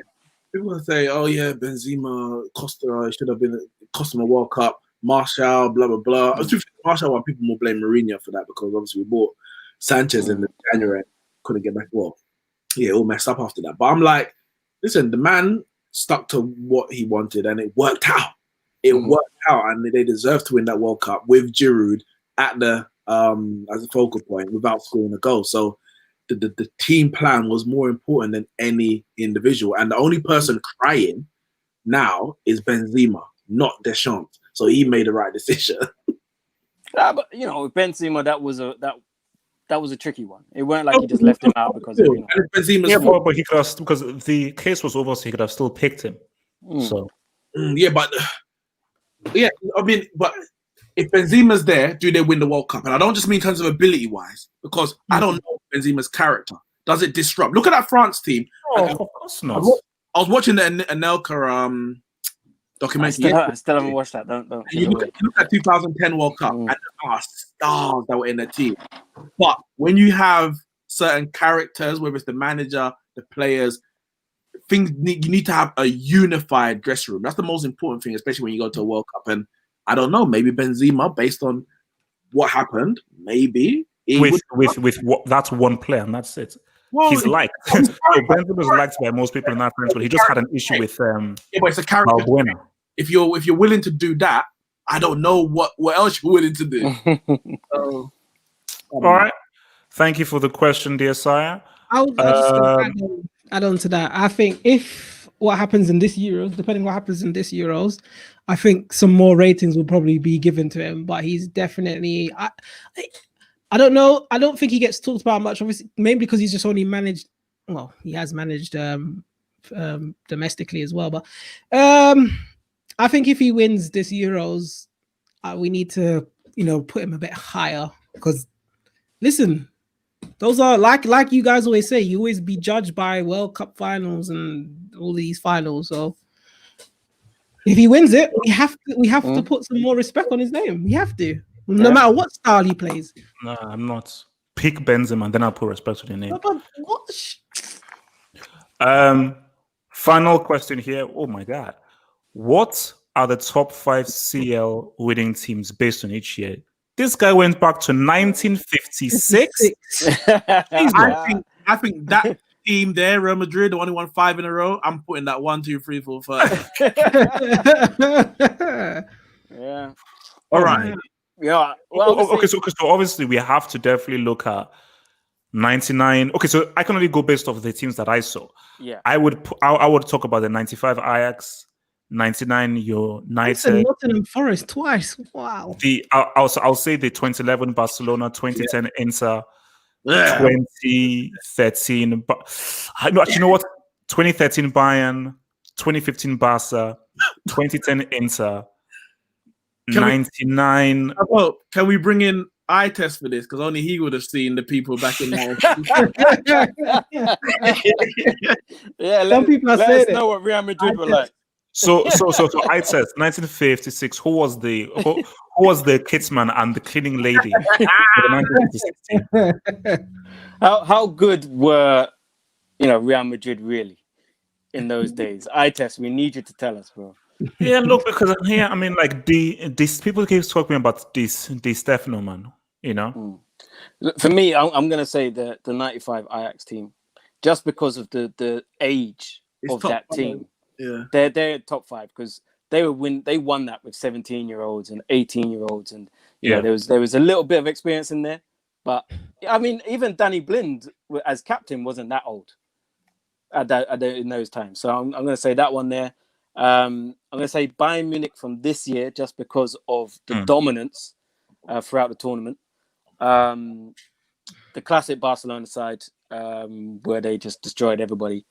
people say, "Oh yeah, Benzema, Costa should have been cost him a World Cup." Martial, blah blah blah. I think Martial, why people more blame Mourinho for that because obviously we bought Sanchez in January, couldn't get back. Well, yeah, all messed up after that. But I'm like, listen, the man stuck to what he wanted and it worked out. It worked out, and they deserve to win that World Cup with Giroud at the as a focal point without scoring a goal. So the team plan was more important than any individual. And the only person crying now is Benzema, not Deschamps. So he made the right decision. But you know, Benzema, that was a tricky one. It weren't like he just left him out because of, you know. But he could have, because the case was over, so he could have still picked him. So I mean, but if Benzema's there, do they win the World Cup? And I don't just mean in terms of ability-wise, because I don't know Benzema's character. Does it disrupt? Look at that France team. Oh, of course not. I was watching the Anelka documentary. I still haven't watched that. Don't. You look at 2010 World Cup, and there are stars that were in the team. But when you have certain characters, whether it's the manager, the players, you need to have a unified dressing room. That's the most important thing, especially when you go to a World Cup. And I don't know, maybe Benzema, based on what happened, maybe with what, that's one player and that's it. Well, he's liked. So Benzema is liked by most people in that sense, but he just had an issue with but it's a character. Balbuena. If you're willing to do that, I don't know what else you're willing to do. So, all right. Thank you for the question, dear sire. I'll just add on to that. I think if what happens in this Euros, depending on what happens in this Euros, I think some more ratings will probably be given to him. But he's definitely, I don't know. I don't think he gets talked about much, obviously, maybe because he's just only managed. Well, he has managed domestically as well. But I think if he wins this Euros, we need to, put him a bit higher because, listen. Those are like you guys always say, you always be judged by World Cup finals and all these finals. So if he wins it, we have to put some more respect on his name. We have to, no matter what style he plays. No, I'm not. Pick Benzema, and then I'll put respect on your name. But what? Final question here. Oh my God, what are the top 5 CL winning teams based on each year? This guy went back to 1956. I think that team there, Real Madrid, the one who won 5 in a row. I'm putting that 1, 2, 3, 4, 5. Yeah. All right. Yeah. Well, okay. So obviously we have to definitely look at 99. Okay, so I can only go based off the teams that I saw. Yeah. I would talk about the 95 Ajax. 99 United. Nottingham Forest twice. Wow. I'll say the 2011 Barcelona, 2010 Inter, 2013. But you know what? 2013 Bayern, 2015 Barca, 2010 Inter, 99. Can we bring in eye test for this? Because only he would have seen the people back in there. Yeah, some people let us know what Real Madrid were like. So I said 1956. Who was the kidsman and the cleaning lady for the 1956 team? How good were Real Madrid really in those days? I test. We need you to tell us, bro. Yeah, look, because here I mean, like these people keep talking about this Stefano, man. For me, I'm gonna say the 95 Ajax team, just because of the age of that team. Yeah, they're top 5 because they won that with 17-year-olds and 18-year-olds, and there was a little bit of experience in there. But I mean, even Danny Blind as captain wasn't that old in those times. So I'm going to say that one there. I'm going to say Bayern Munich from this year just because of the dominance throughout the tournament. The classic Barcelona side where they just destroyed everybody.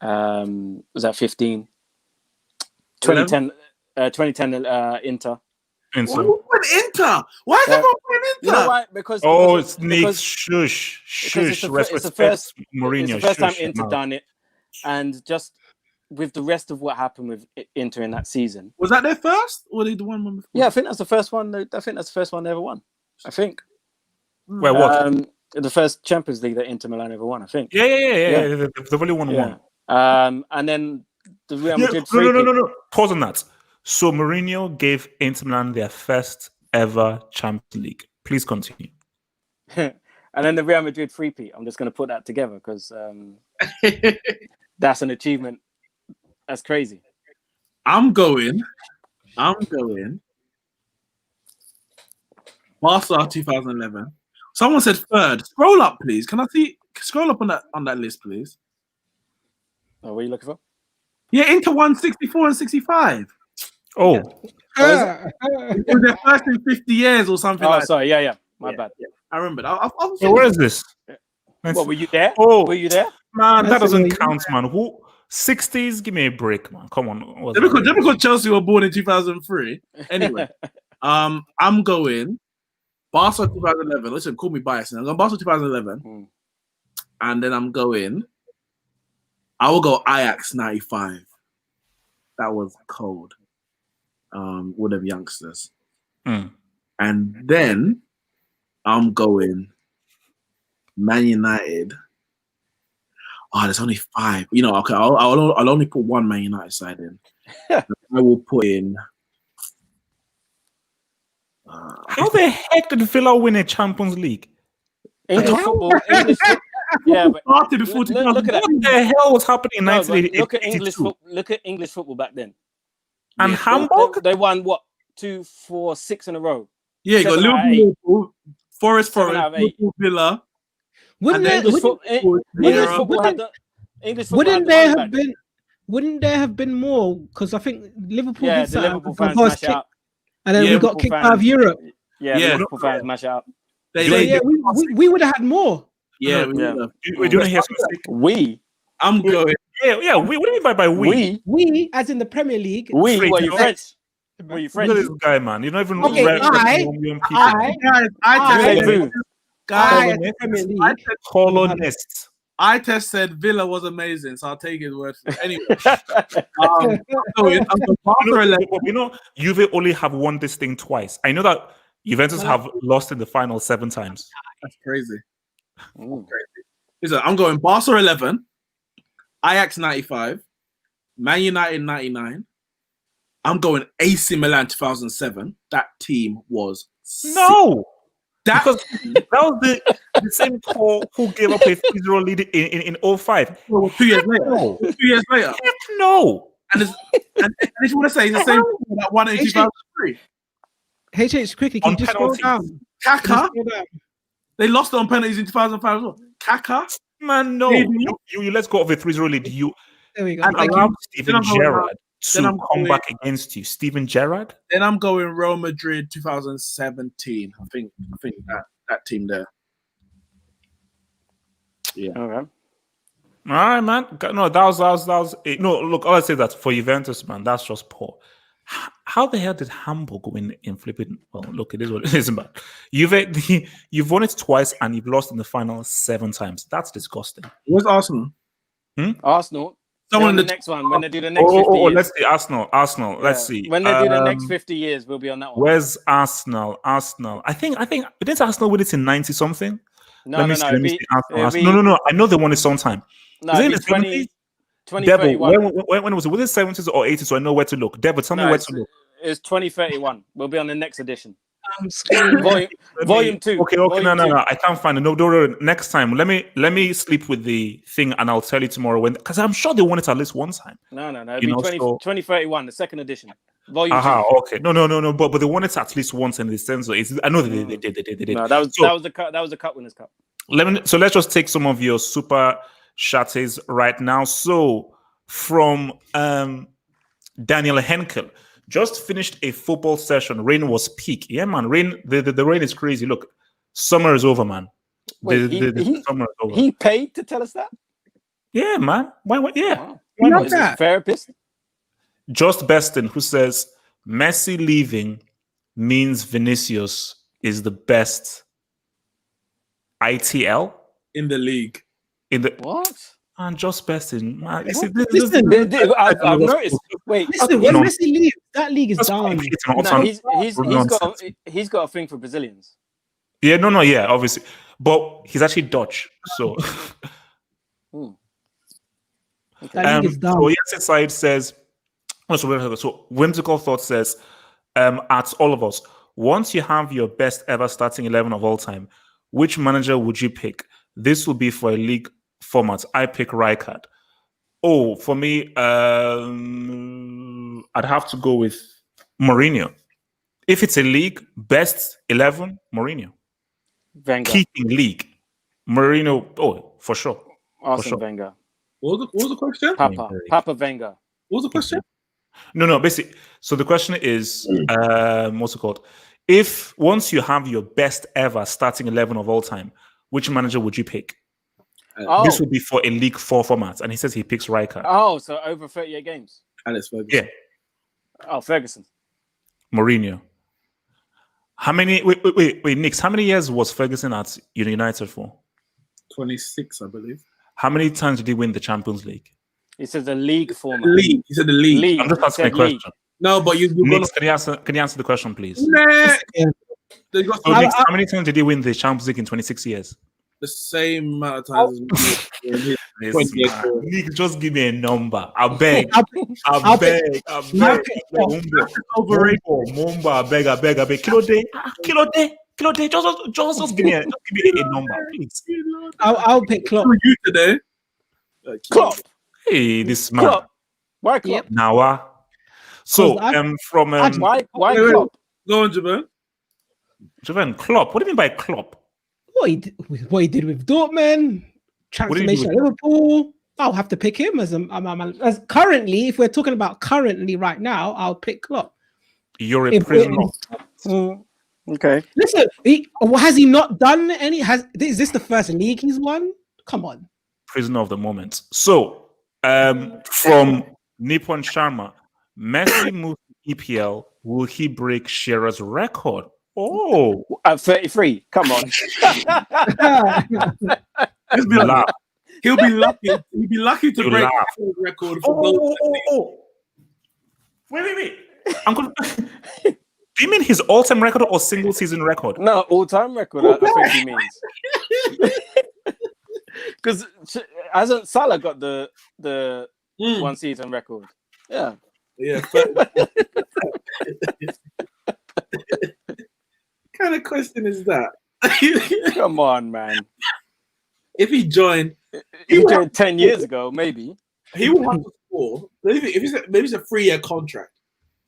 Was that 15? 2010 Inter. Inter? Why is everyone playing Inter? You know why? Because it's Neeks. Shush. Respect Mourinho. It's the first time Inter done it, and just with the rest of what happened with Inter in that season. Was that their first, or they the one before? Yeah, I think that's the first one. I think that's the first one they ever won. I think. Where what? The first Champions League that Inter Milan ever won. I think. Yeah. They've only won one. And then the Real Madrid. No. Pause on that. So Mourinho gave Inter Milan their first ever Champions League. Please continue. And then the Real Madrid 3-peat. I'm just going to put that together because that's an achievement. That's crazy. I'm going. Barca 2011. Someone said third. Scroll up, please. Can I see? Scroll up on that list, please. Oh, what are you looking for? Yeah, Inter won 64 and 65. Oh. It was their first in 50 years or something like that. Sorry. Yeah. My bad. Yeah. I remember that. So where is this? What, were you there? Oh. Were you there? Man, that doesn't count, man. Who? 60s? Give me a break, man. Come on. Just because Chelsea were born in 2003. Anyway. I'm going Barca 2011. Listen, call me biased. I'm going Barca 2011, and then I'm going. I will go Ajax 95. That was cold. With them youngsters. And then I'm going Man United. Oh, there's only 5. You know, okay, I'll only put one Man United side in. I will put in. How the heck did Villa win a Champions League? English football. Yeah, but Started before look at that. What the hell was happening in 1982? Look at English football back then. And Hamburg? They won what 2, 4, 6 in a row. Yeah, you got Liverpool, Forest, Liverpool, Villa. Wouldn't there have been more? Because I think Liverpool did the Liverpool fans mash out. And then we got kicked out of Europe. Yeah, Liverpool fans mash out. We would have had more. Yeah, we're doing here something. I'm going. Yeah. What do you mean by we? We, as in the Premier League. What are you French? Were you French? Look at this guy, man. You're not even. Okay, colonists. I just said Villa was amazing, so I'll take his word for it. Anyway, you know, Juve only have won this thing twice. I know that Juventus have lost in the final 7 times. That's crazy. Crazy. Listen, I'm going Barca 11, Ajax 95, Man United 99. I'm going AC Milan 2007. That team was sick. Because that was the same call who gave up a 3-0 lead in 05. 2 years later. 2 years later. Heck no. And if you want to say it's the same that won in 2003. HH, quickly, can you just scroll down? Kaka. They lost on penalties in 2005 as well. Kaka. Man, no. You let's go off a 3-0 lead. There we go. And allow Steven Gerrard to come back against you. Steven Gerrard? Then I'm going Real Madrid 2017. I think that team there. Yeah. Okay. All right, man. No, that was it. No, look, all I say that for Juventus, man, that's just poor. How the hell did Hamburg win in flipping? Well, look, it is what it is, man. You've won it twice and you've lost in the final 7 times. That's disgusting. Where's Arsenal? Arsenal. Someone the next one when they do the next 50 years. Let's see Arsenal. Yeah. Let's see. When they do the next 50 years, we'll be on that one. Where's Arsenal? I think didn't Arsenal win it in 90 something? No. Let me see. No. I know they won it sometime. No, it 2031. When was it? Was it 70s or 80s? So I know where to look. Devo, tell me where to look. It's 2031. We'll be on the next edition. Volume 2. Okay. No. I can't find it. No. Next time, let me sleep with the thing, and I'll tell you tomorrow when. Because I'm sure they won it at least one time. No. It'll be 2031, the second edition. Volume 2. Okay. No. But they won it at least once in the sense. I know they did. No, that was the cut. That was the Cup Winners' Cup. Let's just take some of your super chats right now. So from Daniel Henkel. Just finished a football session. Rain was peak. Yeah, man. Rain. The rain is crazy. Look, summer is over, man. The summer is over. He paid to tell us that? Yeah, man. Why? Yeah. Wow. Why not? Is that therapist? Just Beston, who says Messi leaving means Vinicius is the best ITL in the league. What? And just Beston, man. Listen, I've noticed. Wait, listen, when Messi leaves, that league is done. He's got a thing for Brazilians. Yeah, no, yeah, obviously, but he's actually Dutch, so. That league is done. So yes, side says. So Whimsical Thought says, at all of us, once you have your best ever starting 11 of all time, which manager would you pick? This will be for a league format. I pick Rijkaard. Oh, for me, I'd have to go with Mourinho. If it's a league, best 11, Mourinho. Wenger. Keeping league, Mourinho. Oh, for sure. Arsene Wenger. What was the question? Papa Wenger. What was the question? No. Basically, so the question is, what's it called? If once you have your best ever starting 11 of all time, which manager would you pick? This would be for a League 4 format, and he says he picks Rijkaard. Oh, so over 38 games. Alex Ferguson. Yeah. Oh, Ferguson. Mourinho. How many? Wait, Neeks. How many years was Ferguson at United for? 26, I believe. How many times did he win the Champions League? He said the league format. League. He said the league. I'm just asking a question. No, but you're Neeks, can you answer the question, please? Nah. Yeah. They got So, Neeks, how many times did he win the Champions League in 26 years? the same amount of times as me. Neeks, just give me a number. I beg. I'll pick Mumba, I beg. Kilo day. Just give me a number, please. I'll pick Klopp. Who are you today? Klopp. Hey, this man. Klopp. Why Klopp? Yep. Now, so from Why Klopp? Go on, Javan. Javan, Klopp. What do you mean by Klopp? What he did with Dortmund, transformation at Liverpool. I'll have to pick him as currently. If we're talking about currently right now, I'll pick Klopp. You're a prisoner. Okay. Listen, has he not done any? Is this the first league he's won? Come on. Prisoner of the moment. So, from Nippon Sharma, Messi moves to EPL. Will he break Shearer's record? Oh, At 33. Come on. He'll be lucky. He'll be lucky to break the record for goals. Wait. I'm gonna. Do you mean his all-time record or single season record? No, all-time record, I think he means. Because hasn't Salah got the one season record? Yeah. Yeah. What kind of question is that? Come on, man. If he joined, He joined 10 years ago, maybe. he would have to score. Maybe it's a 3-year contract.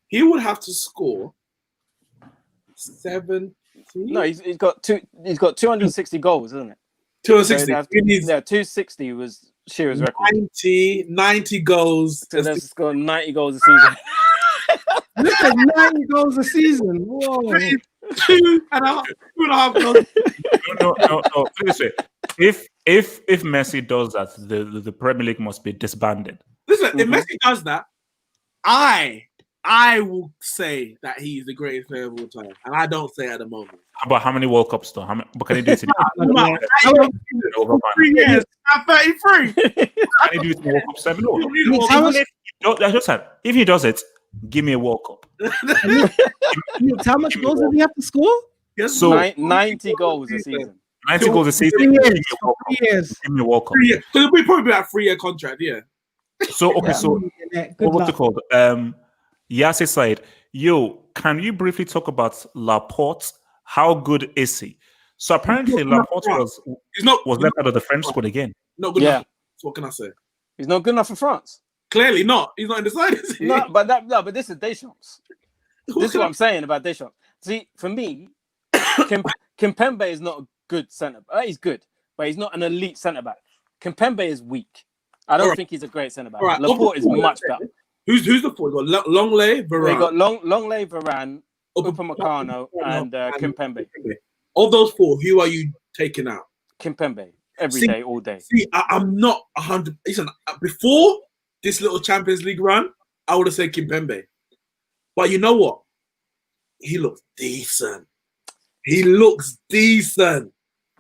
He would have to score 70. No, he's got 260 goals, isn't it? 260. So 260 was Shearer's record. 90 goals. So that's scored 90 goals a season. Look at 90 goals a season. Whoa. 2.5 goals. No. Listen, if Messi does that, the Premier League must be disbanded. Listen, if Messi does that, I will say that he's the greatest player of all time, and I don't say at the moment. But how many World Cups though? But can he do it in 3 years at 33? Can he do it in World Cup 7? If he does it, give me a World Cup. How much goals does he have to score? Yes, So 90 goals a season. 90 goals a season. 3 Give years. me a World Cup. 3 years. So it'll be probably about a 3-year contract, yeah. So okay, so Good what's it luck. called? Yassi side. Yo, can you briefly talk about Laporte? How good is he? So apparently Laporte was left out of the French squad again. Not good Yeah. enough. So what can I say? He's not good enough for France. Clearly not. He's not in the side, is he? No, but this is Deschamps. This is what I'm saying about Deschamps. See, for me, Kimpembe is not a good centre. He's good, but he's not an elite centre back. Kimpembe is weak. I don't think he's a great centre back. All right. Laporte is much better. Who's the four? You got Longley, Varane. They got Longley, Varane, Upamecano, and Kimpembe. Of those four, who are you taking out? Kimpembe every day, all day. See, I'm not 100. Listen, before this little Champions League run, I would have said Kimpembe. But you know what? He looks decent.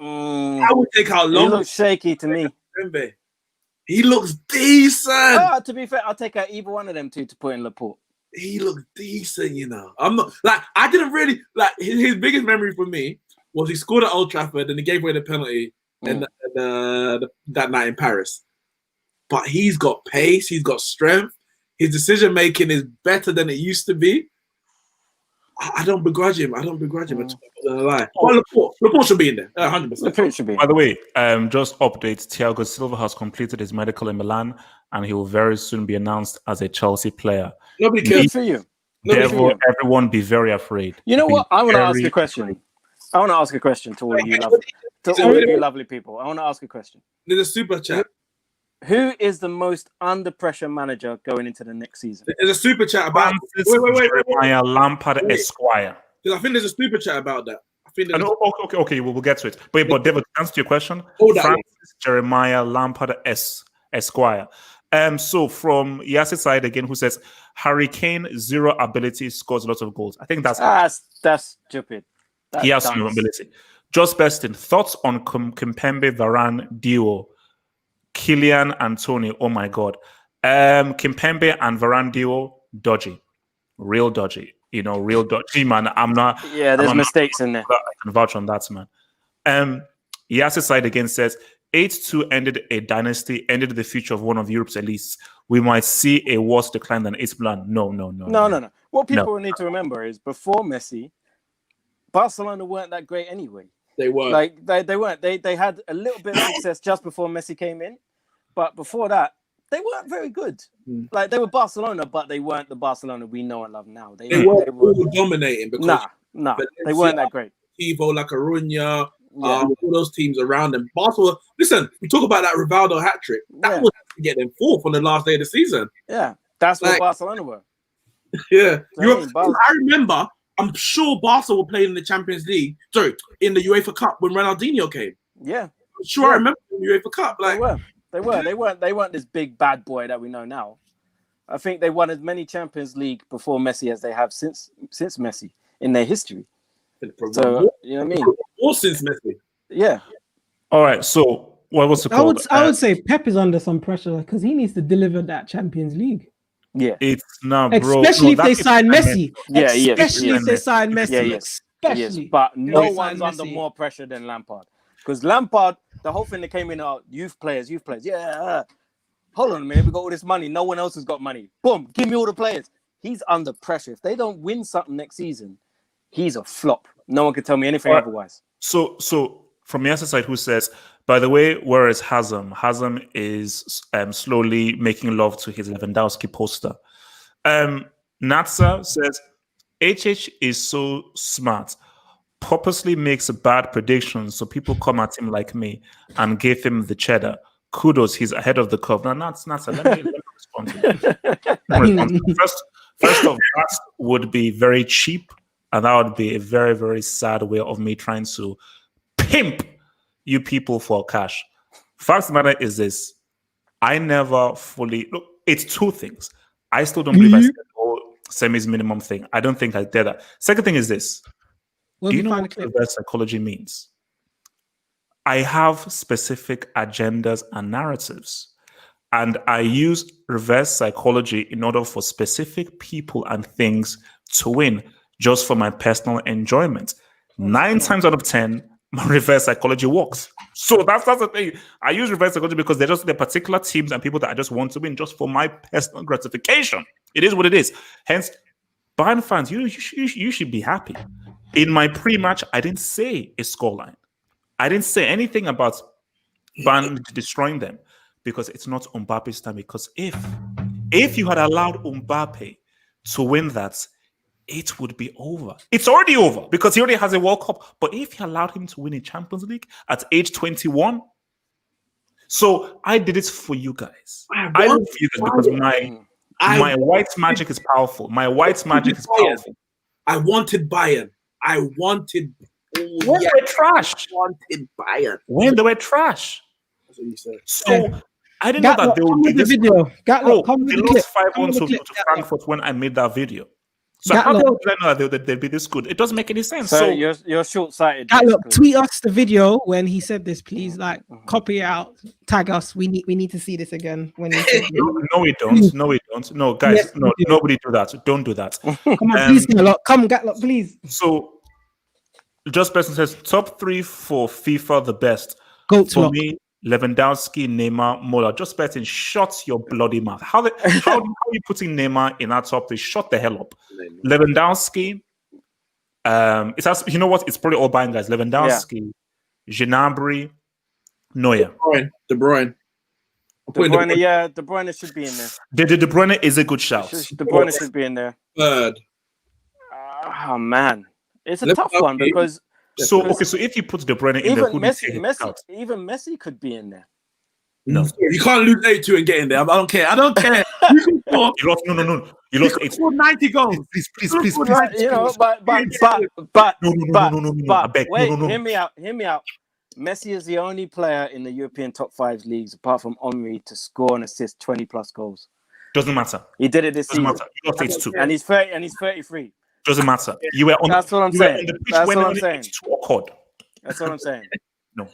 I would take out He Longley. looks shaky to me. Kimpembe. He looks decent. To be fair, I'll take out either one of them two to put in Laporte. He looks decent, you know. I'm not like I didn't really like his biggest memory for me was he scored at Old Trafford and he gave away the penalty and that night in Paris. But he's got pace, he's got strength. His decision making is better than it used to be. I don't begrudge him. At all. Lie. Well, Laporte should be in there, 100%. Laporte should be. By the way, just update: Thiago Silva has completed his medical in Milan, and he will very soon be announced as a Chelsea player. Nobody Good cares. for you. Therefore, everyone be very afraid. You know Be what? I want to ask very a question. I want to ask a question to all of you, lovely people. I want to ask a question. There's a super chat. Who is the most under pressure manager going into the next season? There's a super chat about. Francis Wait. Jeremiah Lampard Esquire. I think there's a super chat about that. I think there's Okay, we'll get to it. But David, to answer your question, Hold that Francis Jeremiah Lampard Esquire. So from Yassi's side again, who says Harry Kane 0 ability scores a lot of goals. I think that's That's stupid. He has some mobility. Just Bestin, thoughts on Kimpembe, Varane, Dio, Kylian, and Tony? Oh my God. Kimpembe and Varane Dio, dodgy. Real dodgy. Real dodgy, man. There's mistakes in there. I can vouch on that, man. Yasser's side again says 8-2 ended a dynasty, ended the future of one of Europe's elites. We might see a worse decline than AC Milan. No. What people need to remember is before Messi, Barcelona weren't that great anyway. They were. Like they weren't. They had a little bit of success just before Messi came in, but before that, they weren't very good. Like they were Barcelona, but they weren't the Barcelona we know and love now. They were all dominating because they weren't that great. Devo, La Coruña, all those teams around them. Barcelona. Listen, we talk about that Rivaldo hat trick. That was to get them fourth on the last day of the season. Yeah, that's what Barcelona were. Yeah, I remember. I'm sure Barca were playing in the Champions League. Sorry, in the UEFA Cup when Ronaldinho came. Yeah, I'm sure I remember the UEFA Cup. Like they weren't this big bad boy that we know now. I think they won as many Champions League before Messi as they have since Messi in their history. So you know what I mean? Or since Messi. Yeah. All right. So what was it called? I would say Pep is under some pressure because he needs to deliver that Champions League. Yeah, it's not, bro. Especially if they sign Messi. Especially if they sign Messi. Especially, but no one's under more pressure than Lampard. Because Lampard, the whole thing that came in are youth players. Yeah, hold on a minute, we got all this money. No one else has got money. Boom, give me all the players. He's under pressure. If they don't win something next season, he's a flop. No one can tell me anything otherwise. So from the other side, who says, by the way, where is Hazem? Hazem is slowly making love to his Lewandowski poster. Natsa says, HH is so smart, purposely makes bad predictions so people come at him like me and gave him the cheddar. Kudos, he's ahead of the curve. Now, Natsa, let me respond to that. First of that would be very cheap, and that would be a very, very sad way of me trying to pimp you people for cash. Fact of the matter is this. I never fully look. It's two things. I still don't believe I said the whole Semi's minimum thing. I don't think I did that. Second thing is this. Do you know what reverse psychology means? I have specific agendas and narratives. And I use reverse psychology in order for specific people and things to win, just for my personal enjoyment. 9 times out of 10, my reverse psychology works. So that's the thing. I use reverse psychology because they're just the particular teams and people that I just want to win just for my personal gratification. It is what it is. Hence, Bayern fans, you should be happy. In my pre-match, I didn't say a scoreline. I didn't say anything about Bayern destroying them because it's not Mbappe's time. Because if you had allowed Mbappe to win that, it would be over. It's already over because he already has a World Cup. But if you allowed him to win a Champions League at age 21, so I did it for you guys. I did it for you guys because my white magic is powerful. My white magic is powerful. I wanted Bayern. When they were trash. I wanted Bayern. When they were trash. That's what you said. So I didn't know that they would do this. They lost 5-1 to Frankfurt when I made that video. So how did I know that they'd be this good? It doesn't make any sense. So you're short-sighted. Tweet us the video when he said this, please. Like, copy it out, tag us. We need to see this again. When he said no, we don't. No, we don't. No, guys, yes, no, nobody do that. Don't do that. Come on, please, Gatlock. Come, Gatlock, please. So, Just Person says top 3 for FIFA the best. Goat for me. Lewandowski, Neymar, Mola. Just betting, shut your bloody mouth. How are you putting Neymar in that top 3? Shut the hell up. Lewandowski, it has. You know what? It's probably all Bayern guys. Lewandowski, Gnabry, Neuer. De Bruyne. Yeah, De Bruyne should be in there. De Bruyne is a good shout. De Bruyne should be in there. Third. Oh man, it's a tough one because. So if you put De Bruyne in there, even Messi could be in there. No, you can't lose 8-2 and get in there. I don't care. No. You lost 8. 90 goals. Please. You know, but wait, hear me out. Messi is the only player in the European top 5 leagues, apart from Henry, to score and assist 20 plus goals. Doesn't matter. He did it this season. Matter. He lost 8-2. And he's 30 and he's 33. Doesn't matter. You were on. That's what I'm you were saying. on the pitch That's when what I'm it saying. occurred. That's what I'm saying. No.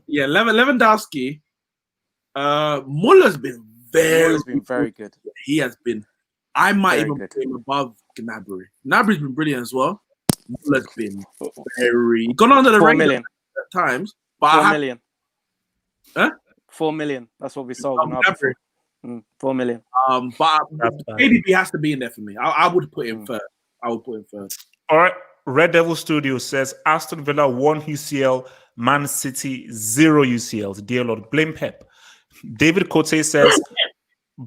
Yeah, Lewandowski. Muller's been very good. He has been. I might Very even good. put him above Gnabry. Gnabry's been brilliant as well. Muller's been gone under the 4 radar million. at times. But 4 million. Huh? 4 million. That's what we sold on our Gnabry. 4 million. But KDB has to be in there for me. I would put him first. All right. Red Devil Studio says Aston Villa 1 UCL, Man City 0 UCLs. Dear Lord, blame Pep. David Cote says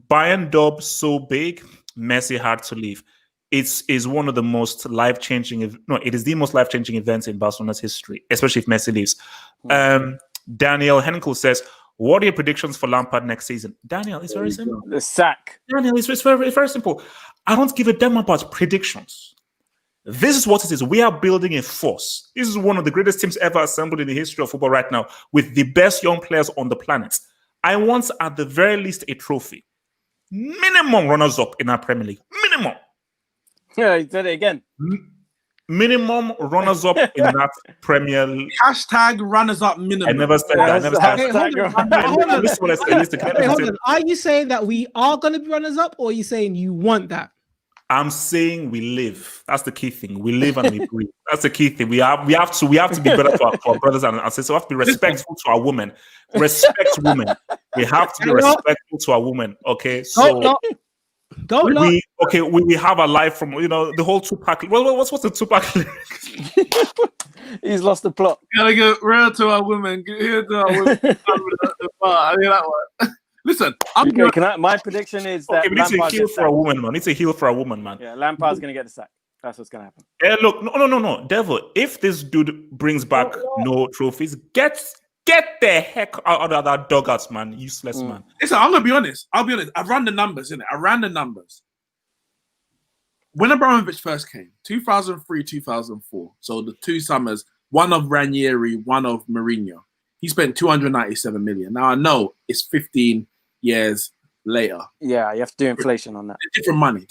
Bayern dub so big, Messi had to leave. It is one of the most life-changing. It is the most life-changing event in Barcelona's history, especially if Messi leaves. Daniel Henkel says, "What are your predictions for Lampard next season?" Daniel, it's very simple. The sack. Daniel, it's very simple. I don't give a damn about predictions. This is what it is. We are building a force. This is one of the greatest teams ever assembled in the history of football right now, with the best young players on the planet. I want, at the very least, a trophy. Minimum runners-up in our Premier League. Minimum. Yeah, he said it again. Minimum runners-up in that Premier League. Hashtag runners-up minimum. I never said that. I never said Hey, that. hold on. Listen what I said. Listen, can I Wait, hold say- on. Are you saying that we are going to be runners up, or are you saying you want that? I'm saying we live. That's the key thing. We live and we breathe. That's the key thing. We have to be better to our brothers and sisters. We have to be respectful to our women. Respect women. We have to be respectful to our women. Okay. So we have a life from the whole Tupac. Well, what's the Tupac lyrics? He's lost the plot. Gotta get real to our women. Get here to our women. I hear that one. Listen, my prediction is that we need to Lampard heal gets for a sacked. woman, man. Need to heal for a woman, man. Yeah, Lampard's gonna get the sack. That's what's gonna happen. Look, no, Devil. If this dude brings back no trophies, get the heck out of that dugout, man. Useless man. Listen, I'm gonna be honest. I'll be honest. I've run the numbers, innit? I ran the numbers. When Abramovich first came, 2003, 2004. So the 2 summers, one of Ranieri, one of Mourinho. He spent 297 million. Now I know it's 15 years later. Yeah, you have to do inflation on that. Different money.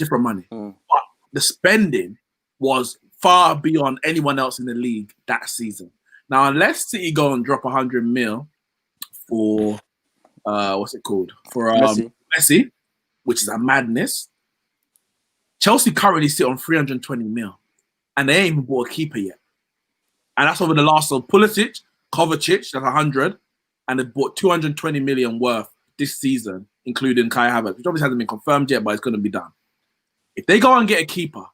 But the spending was far beyond anyone else in the league that season. Now, unless City go and drop 100 mil for for Messi, which is a madness. Chelsea currently sit on 320 mil, and they ain't even bought a keeper yet. And that's over the last of Pulisic, Kovacic, that's 100, and they bought 220 million worth this season, including Kai Havertz, which obviously hasn't been confirmed yet, but it's going to be done. If they go and get a keeper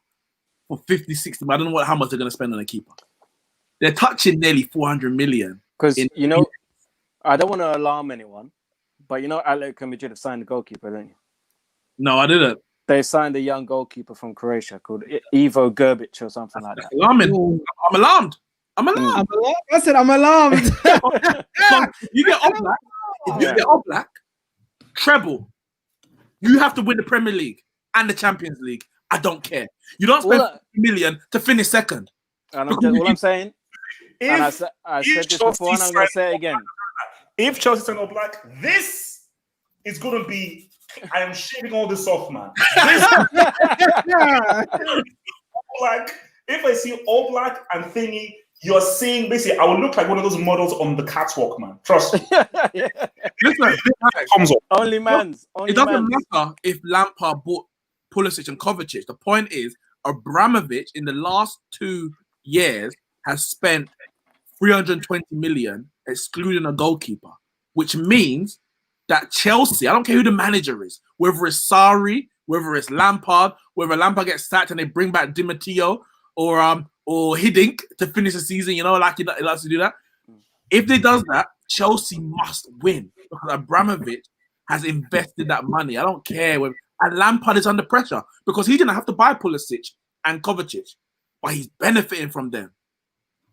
for 50, 60, I don't know how much they're going to spend on a keeper. They're touching nearly 400 million. Because, I don't want to alarm anyone, but Atletico Madrid have signed a goalkeeper, don't you? No, I didn't. They signed a young goalkeeper from Croatia called Ivo Grbic or something like that. Alarming. I'm alarmed. I said I'm alarmed. You get Oblak. If you get Oblak, treble. You have to win the Premier League and the Champions League. I don't care. You don't spend 50 million to finish second. And all I'm saying, I said this before and I'm going to say it again. If Chelsea sign Oblak, this is going to be... I am shaving all this off, man. Oblak, if I see Oblak and thingy, you're seeing basically, I will look like one of those models on the catwalk, man. Trust me. Listen, Comes up. Only man's. It doesn't matter if Lampard bought Pulisic and Kovacic. The point is, Abramovich in the last 2 years has spent 320 million, excluding a goalkeeper, which means that Chelsea, I don't care who the manager is, whether it's Sarri, whether it's Lampard, whether Lampard gets sacked and they bring back Di Matteo or Hiddink to finish the season, he likes to do that. If they does that, Chelsea must win because Abramovich has invested that money. I don't care and Lampard is under pressure because he didn't have to buy Pulisic and Kovacic, but he's benefiting from them.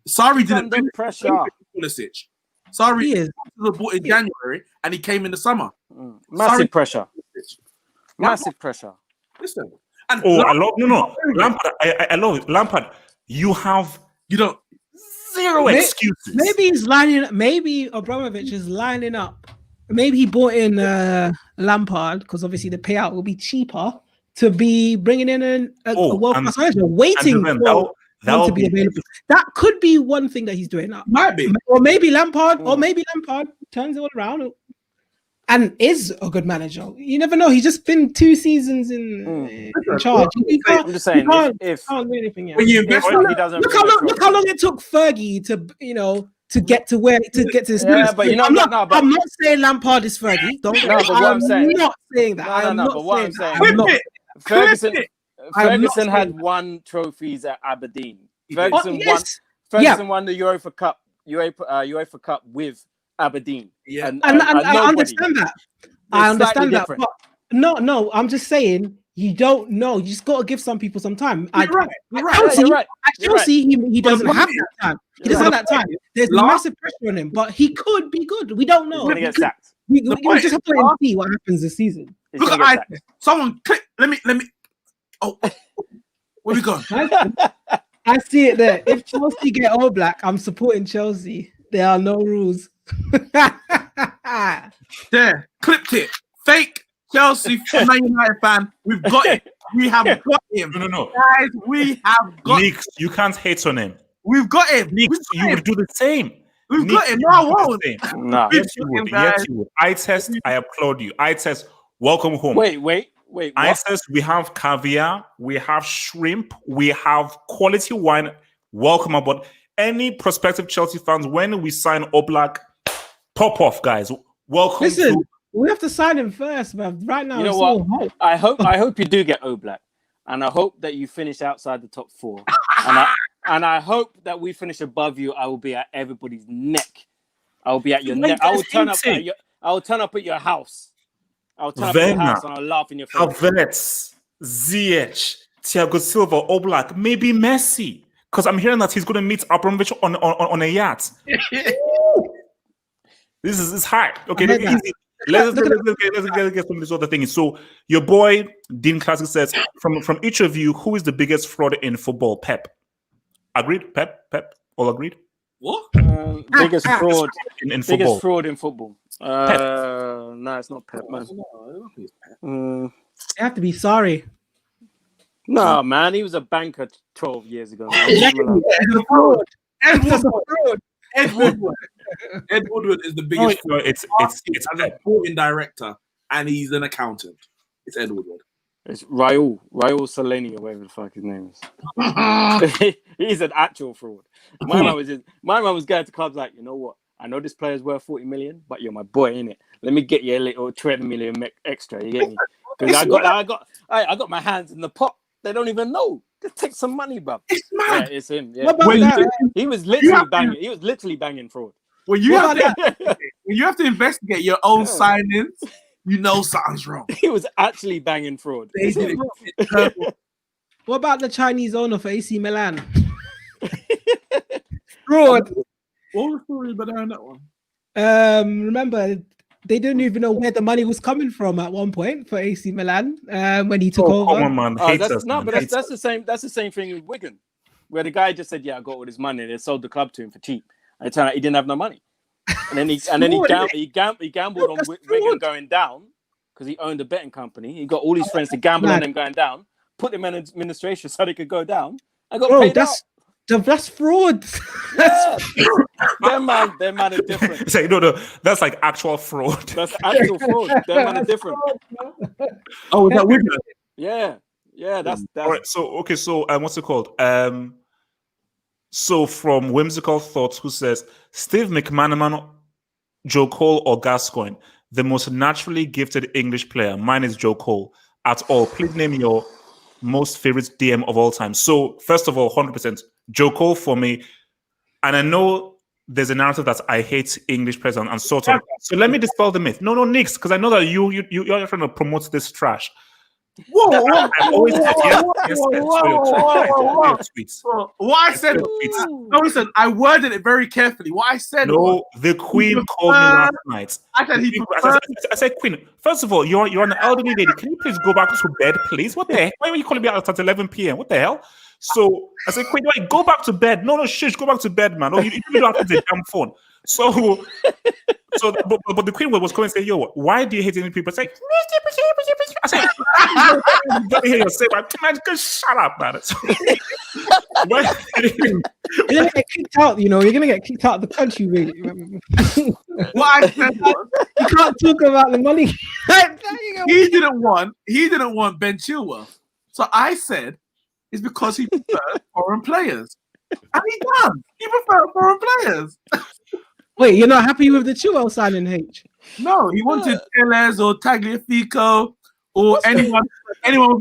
Sarri didn't under pressure. Pulisic. Sorry, He is. he was bought in January and he came in the summer. Massive pressure. Massive pressure. Listen. And I love Lampard. I love it. Lampard, you don't zero excuses. Maybe he's lining up. Maybe Abramovich is lining up. Maybe he bought in Lampard because obviously the payout will be cheaper to be bringing in a world class manager, waiting for one to be available. That could be one thing that he's doing. Might be, or maybe Lampard, turns it all around and is a good manager. You never know. He's just been 2 seasons in charge. I'm just saying, if can't do anything yet. When you invest, Look how long it took Fergie to get to this. Yeah, but I'm not saying Lampard is Fergie. I'm not saying that. I'm not saying Ferguson had 1 trophies at Aberdeen. Ferguson won the UEFA Cup with Aberdeen. Yeah, and I understand that. I understand that. But no, I'm just saying you don't know. You just got to give some people some time. You're right. At Chelsea, he doesn't have that time. He doesn't have that time. There's massive pressure on him, but he could be good. We don't know. He's gonna get sacked. We just have to wait and see what happens this season. Look at someone click. Let me. Oh, where we going? I see it there. If Chelsea get All Black, I'm supporting Chelsea. There are no rules. There, clipped it. Fake Chelsea Man United fan. We've got it. We have got him. No. Guys, we have got Neeks, you can't hate on him. We've got him. Neeks, you would do the same. We've got him. No, I won't. No. Yes, you would. I applaud you. Welcome home. Wait. I test, we have caviar, we have shrimp, we have quality wine. Welcome aboard. Any prospective Chelsea fans, when we sign Oblak, pop off, guys. Welcome. Listen, we have to sign him first, man. Right now, you know what? I hope you do get Oblak, and I hope that you finish outside the top 4. And I hope that we finish above you. I will be at everybody's neck. I will be at your neck. I will turn up at your house. I'll turn up at your house and I'll laugh in your face. Havertz, Ziyech, Thiago Silva, Oblak, maybe Messi. Because I'm hearing that he's going to meet Abramovich on a yacht. This is hard. Okay, let's get some of these other things. So your boy Dean Classic says, from each of you, who is the biggest fraud in football? Pep. Agreed? Pep? All agreed? What? Biggest fraud in biggest football. fraud in football. No, it's not Pep, man. You have to be sorry. No, man, he was a banker 12 years ago. Ed Woodward is the biggest. No, it's as a sporting director, and he's an accountant. It's Ed Woodward. It's Raul Saleni or whatever the fuck his name is. He's an actual fraud. My man was going to clubs like, you know what? I know this player's worth 40 million, but you're my boy, innit? Let me get you a little 20 million extra. You get me? Because I got my hands in the pot. They don't even know. Just take some money, bro. It's mad. Yeah, it's him. Yeah. He was literally banging. He was literally banging fraud. When you have to investigate your own signings, you know something's wrong. He was actually banging fraud. What about the Chinese owner for AC Milan? Fraud. What was the story behind that one? Remember, they didn't even know where the money was coming from at one point for AC Milan when he took over. Come on, man. That's the same. That's the same thing with Wigan, where the guy just said, "Yeah, I got all this money." They sold the club to him for cheap, and it turned out he didn't have no money. And then he gambled on Wigan going down because he owned a betting company. He got all his friends to gamble on them going down, put them in administration so they could go down. I got paid out. That's fraud. Yeah. Them man are different. Say, no, that's like actual fraud. That's actual fraud. Them man are different. Oh, that Wigan. Yeah, that's all right. So what's it called? So from Whimsical Thoughts, who says Steve McManaman, Joe Cole, or Gascoigne, the most naturally gifted English player. Mine is Joe Cole. At all, please name your most favorite DM of all time. So first of all, 100% Joe Cole for me. And I know there's a narrative that I hate English players and sort of. So let me dispel the myth. No, Neeks, because I know that you're trying to promote this trash. Whoa! I always said yes. What I said? No, listen. I worded it very carefully. What I said. No, the Queen called me last night. I said, Queen. First of all, you're an elderly lady. Can you please go back to bed, please? What the heck? Why are you calling me out at 11 p.m.? What the hell? So I said, Queen, go back to bed. No, shush, go back to bed, man. No, you don't have to the damn phone. But the Queen was calling and say, yo, why do you hate any people? It's like, I said, "Let me hear you say, man, just shut up, man." You're gonna get kicked out. You're gonna get kicked out of the country. Really. What I said was, You can't talk about the money. he didn't want Ben Chilwell. So I said it's because he prefers foreign players. And he does. He prefers foreign players. Wait, you're not happy with the Chilwell signing, H? No, he wanted Tellez or Tagliafico or anyone with an Eno at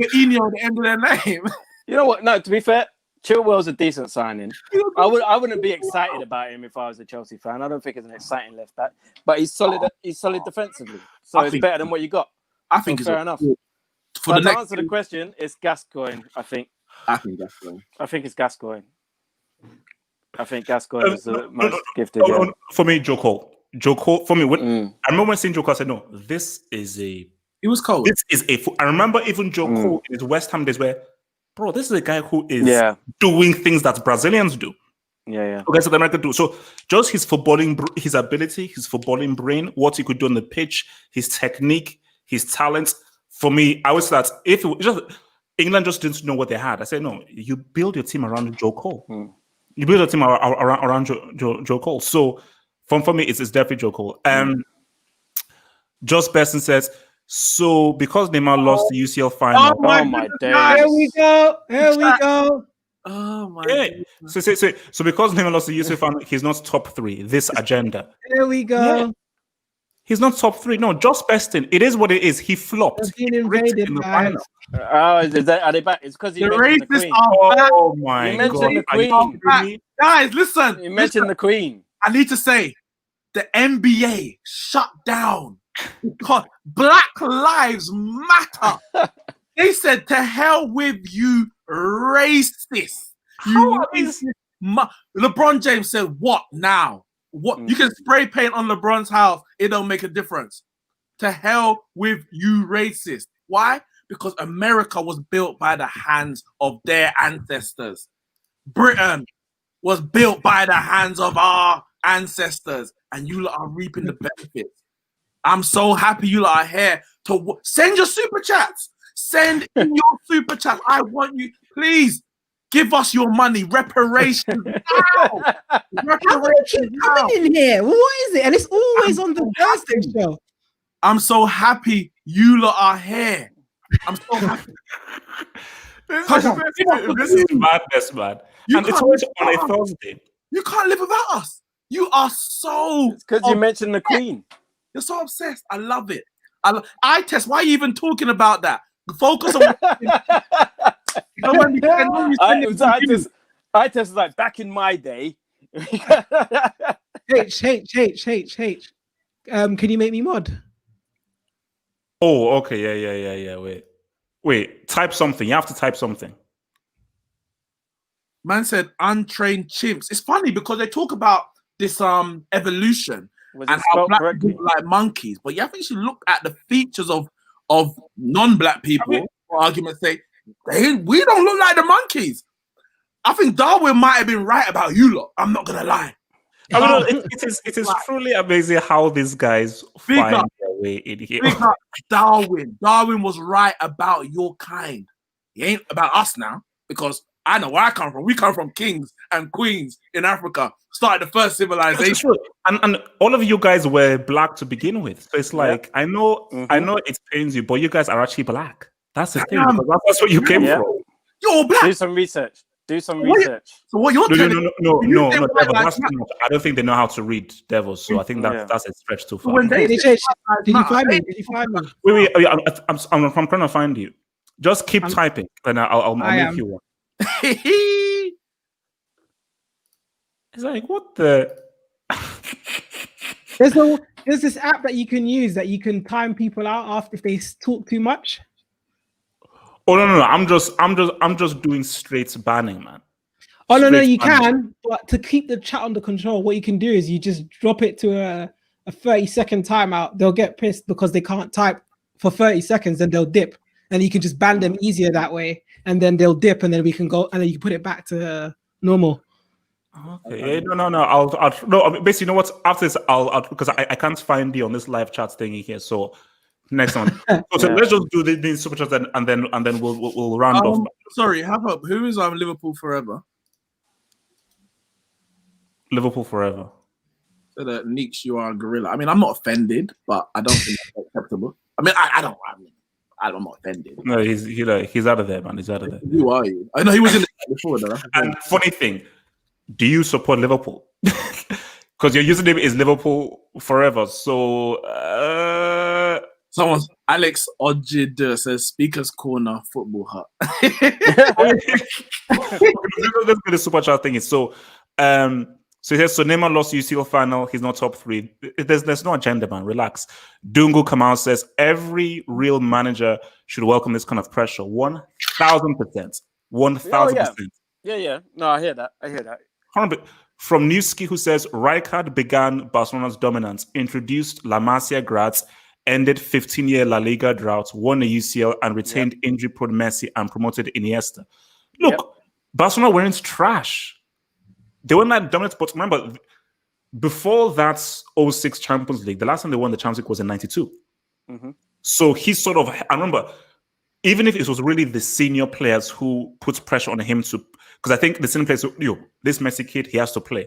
the end of their name. You know what? No, to be fair, Chilwell's a decent signing. I wouldn't be excited about him if I was a Chelsea fan. I don't think it's an exciting left back, but he's solid. He's solid defensively, so it's better than what you got. I think fair enough. For to answer the question, it's Gascoigne. I think Gascoigne. I think it's Gascoigne. I think Gascoigne is the most gifted. For me, Joe Cole. For me, I remember when seeing Joe Cole, I said, "No, this is a." It was cold. This is a. I remember even Joe Cole in his West Ham days, where, bro, this is a guy who is doing things that Brazilians do. Yeah. Okay, so the American do. So just his footballing, his ability, his footballing brain, what he could do on the pitch, his technique, his talent. For me, I was that if it just England just didn't know what they had. I said, no, you build your team around Joe Cole. You build a team around Joe Cole. So for me, it's definitely Joe Cole. Josh Besson says, so because Neymar lost the UCL final. Oh my days. Here we go. Oh my God. So because Neymar lost the UCL final, he's not top 3. This agenda. Here we go. Yeah. He's not top 3. No, Josh Beston. It is what it is. He flopped. Being invaded in the final. Are they back? It's because you mentioned the Queen. Oh my God! The Queen. Guys, listen. You mentioned the Queen. I need to say, the NBA shut down because Black Lives Matter. They said, "To hell with you, racist." LeBron James said, "What now? What you can spray paint on LeBron's house, it don't make a difference. To hell with you, racist." Why? Because America was built by the hands of their ancestors. Britain was built by the hands of our ancestors, and you lot are reaping the benefits. I'm so happy you lot are here to send your super chats. Send in your super chat. I want you, please. Give us your money, reparations now. Reparations coming in here. What is it? And it's always on the Thursday show. I'm so happy you lot are here. I'm so happy. This is madness, man. And it's always on a Thursday. You can't live without us. You are so. It's because you mentioned the Queen. You're so obsessed. I love it. I test. Why are you even talking about that? Focus on. I test like back in my day. H. Can you make me mod? Oh, okay. Yeah. Wait. Type something. You have to type something. Man said untrained chimps. It's funny because they talk about this evolution and how black people are like monkeys, but you have to look at the features of non-black people. For argument's sake, we don't look like the monkeys. I think Darwin might have been right about you lot. I'm not gonna lie. It is truly amazing how these guys find their way in here. Darwin was right about your kind. He ain't about us now, because I know where I come from. We come from kings and queens in Africa. Started the first civilization. And all of you guys were black to begin with. So it's like, I know it pains you, but you guys are actually black. That's the thing. That's where you came from. You're black. Do some research. So what you're telling No, Devil, that's too much. I don't think they know how to read Devil, so I think that's a stretch too far. Did you find me? Wait, I'm trying to find you. Just keep typing, then I'll make you one. It's like, what the? There's this app that you can use that you can time people out after if they talk too much. Oh no! I'm just doing straight banning, man. Oh no, you can, but to keep the chat under control, what you can do is you just drop it to a 30-second timeout. They'll get pissed because they can't type for 30 seconds, and they'll dip, and you can just ban them easier that way, and then they'll dip, and then we can go, and then you can put it back to normal. Okay. No. I'll basically, you know what? After this, I'll because I can't find you on this live chat thing here. So Next one. So let's just do the super chats and then we'll round off. Sorry, who is Liverpool forever? Liverpool forever. So that Neeks, you are a gorilla. I mean, I'm not offended, but I don't think that's acceptable. I mean, I'm not offended. No, he's out of there, man. He's out of there. Who are you? I know he was in the before, though. And funny thing, do you support Liverpool? Because your username is Liverpool forever. So someone's Alex Ojid says Speaker's Corner Football Hut. Let's get the super chat thing. So he says, so Neymar lost UCL final. He's not top 3. There's no agenda, man. Relax. Dungu Kamal says every real manager should welcome this kind of pressure. 1,000%. 1,000%. Yeah. No, I hear that. 100%. From Newski, who says Rijkaard began Barcelona's dominance, introduced La Masia Graz, ended 15-year La Liga drought, won the UCL, and retained injury-prone Messi and promoted Iniesta. Look, Barcelona weren't trash. They weren't that dominant, but remember, before that 06 Champions League, the last time they won the Champions League was in 92. Mm-hmm. So he sort of, I remember, even if it was really the senior players who put pressure on him to, because I think the senior players, this Messi kid, he has to play.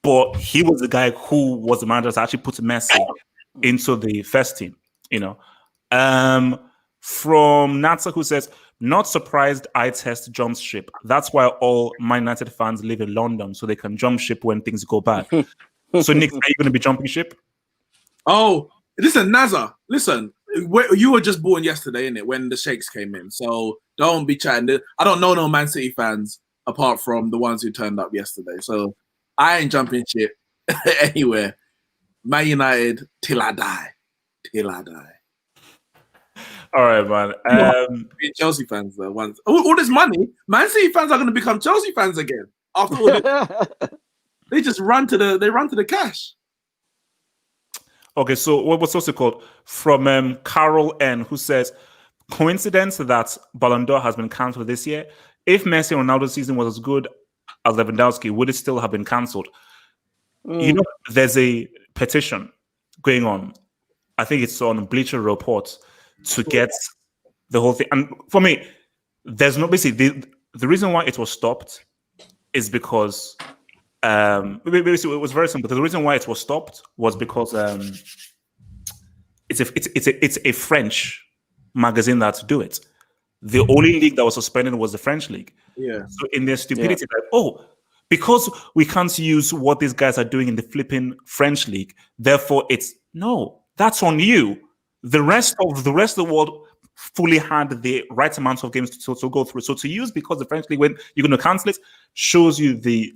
But he was the guy who was the manager that actually put Messi into the first team, From Natsa, who says, not surprised I test jumps ship. That's why all Man United fans live in London, so they can jump ship when things go bad. So, Nick, are you going to be jumping ship? Oh, listen, Nazar, listen. You were just born yesterday, innit, when the Sheikhs came in. So don't be chatting. I don't know no Man City fans apart from the ones who turned up yesterday. So I ain't jumping ship anywhere. Man United till I die. All right, man. Chelsea fans, though. All this money, Man City fans are going to become Chelsea fans again. After all this, they just run to the cash. Okay, so what's also called from Carol N, who says, coincidence that Ballon d'Or has been cancelled this year? If Messi and Ronaldo's season was as good as Lewandowski, would it still have been cancelled? There's a petition going on. I think it's on Bleacher Report to get the whole thing. And for me, there's no basically the reason why it was stopped is because basically it was very simple. The reason why it was stopped was because it's a French magazine that do it. The only league that was suspended was the French league. Yeah. So in their stupidity, because we can't use what these guys are doing in the flipping French league, therefore that's on you. The rest of the world fully had the right amount of games to go through. So to use because the French league, when you're going to cancel it, shows you the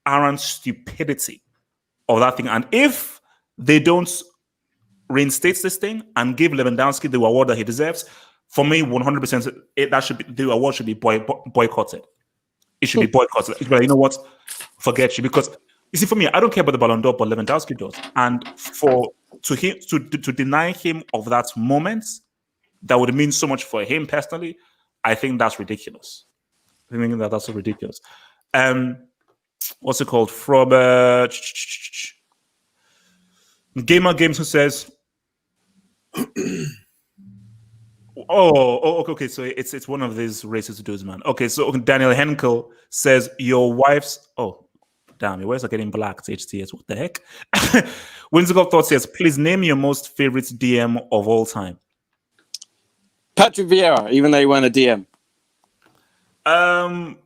arrant stupidity of that thing. And if they don't reinstate this thing and give Lewandowski the award that he deserves, for me, 100%, the award should be boycotted. It should be boycotted. But you know what? Forget you, because you see, for me, I don't care about the Ballon d'Or, but Lewandowski does. And to deny him of that moment, that would mean so much for him personally. I think that's ridiculous. I think that's ridiculous. What's it called? From Gamer Games, who says, okay. So it's one of these racist dudes, man. Okay, so Daniel Henkel says your wife's damn, your wives are getting blacked. HTS, what the heck? Whimsical Thought says, please name your most favorite DM of all time. Patrick Vieira, even though he weren't a DM. I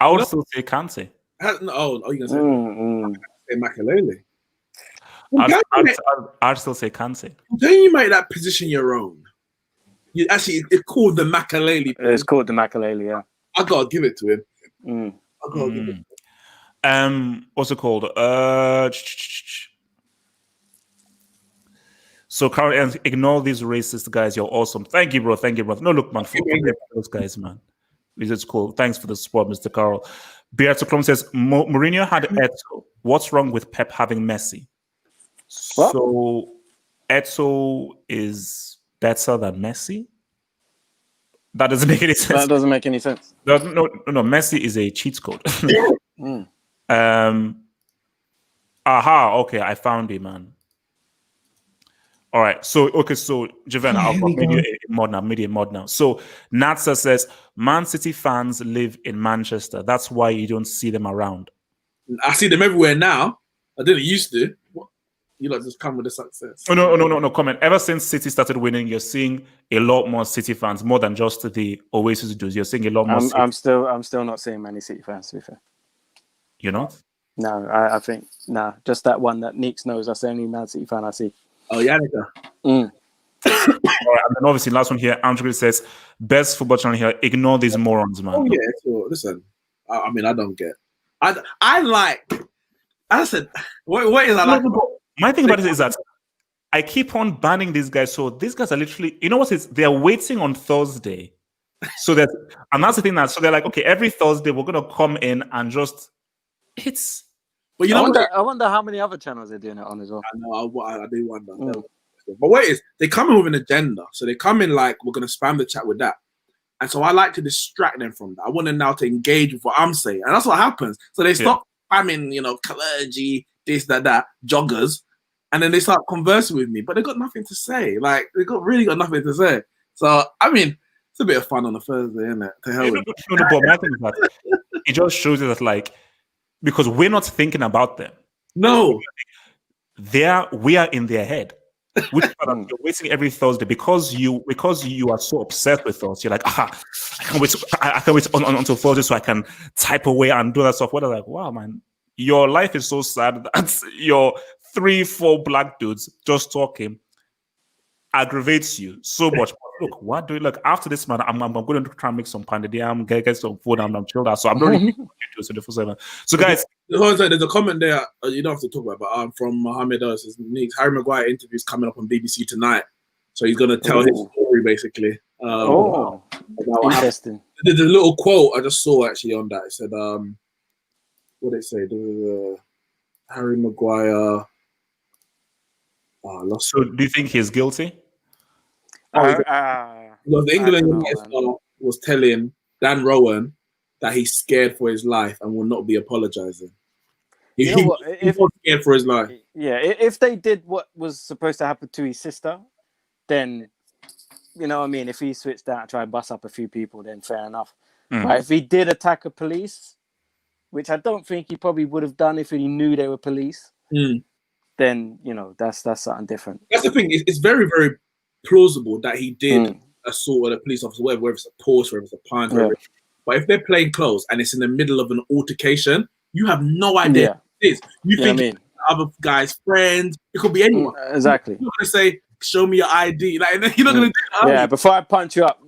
would still say Kante. You're gonna say Makalele. I'd still say Kante. Don't you make that position your own? It's called the Makalele. It's called the Makalele, yeah. I gotta give it to him. I gotta give it. What's it called? So Carl, ignore these racist guys. You're awesome. Thank you, bro. No, look, man. Those guys, man. It's cool. Thanks for the support, Mr. Carl. Beato Klum says Mourinho had Eto'o. What's wrong with Pep having Messi? What? So Eto'o is better than Messi? That doesn't make any sense. That doesn't make any sense. No. Messi is a cheat code. Okay, I found it, man. All right. So Javan, I'll Here we made go. you a mod now. So Natsa says Man City fans live in Manchester. That's why you don't see them around. I see them everywhere now. I didn't used to. What? You lot just come with the success. Oh no. Comment. Ever since City started winning, you're seeing a lot more City fans, more than just the Oasis dudes. You're seeing a lot more. I'm still not seeing many City fans, to be fair. You're not? No, I think just that one that Neeks knows. That's the only Man City fan I see. Oh, yeah. All right, and then obviously last one here, Andrew says, best football channel here, ignore these morons, man. Oh, yeah. So, listen, I mean, I don't get. I like. I said, what is I like? My thing about it is that I keep on banning these guys. So these guys are literally, you know what is? They're waiting on Thursday. So that, and that's the thing that, so they're like, okay, every Thursday we're going to come in and just, it's. But you know I wonder how many other channels they're doing it on as well. I know, I do wonder. But what is, they come in with an agenda. So they come in like, we're going to spam the chat with that. And so I like to distract them from that. I want them now to engage with what I'm saying. And that's what happens. So they stop spamming, clergy, this, that, joggers. And then they start conversing with me. But they got nothing to say. Like, they really got nothing to say. So, I mean, it's a bit of fun on a Thursday, isn't it? To hell with it. But my thing is that it just shows you that, like, because we're not thinking about them. No. We are in their head. Which you're waiting every Thursday because you are so obsessed with us. You're like, I can't wait until Thursday so I can type away and do that stuff. What I'm like, wow, man, your life is so sad that your 3-4 black dudes just talking aggravates you so much. Look, what do you look after this, man? I'm going to try and make some pounded yam, get some food, and I'm chilled out. So I'm not really do So guys, there's a comment there. You don't have to talk about, but from Mohammed says, Neeks, Harry McGuire interview is coming up on BBC tonight, so he's going to tell his story basically. Interesting. There's a little quote I just saw actually on that. It said, what did it say? Harry Maguire. So do you think he's guilty? Because the England was telling Dan Rowan that he's scared for his life and will not be apologizing. He was scared for his life. Yeah, if they did what was supposed to happen to his sister, then, you know what I mean? If he switched out and tried to bust up a few people, then fair enough. But if he did attack a police, which I don't think he probably would have done if he knew they were police, then, that's something different. That's the thing. It's very, very plausible that he did assault a police officer, whether it's a Porsche, whether it's a punch, but if they're playing close and it's in the middle of an altercation, you have no idea who it is. You think it's the other guy's friend. It could be anyone. Exactly. You're going to say, show me your ID. Like, you're not going to do that. Yeah, before I punch you up,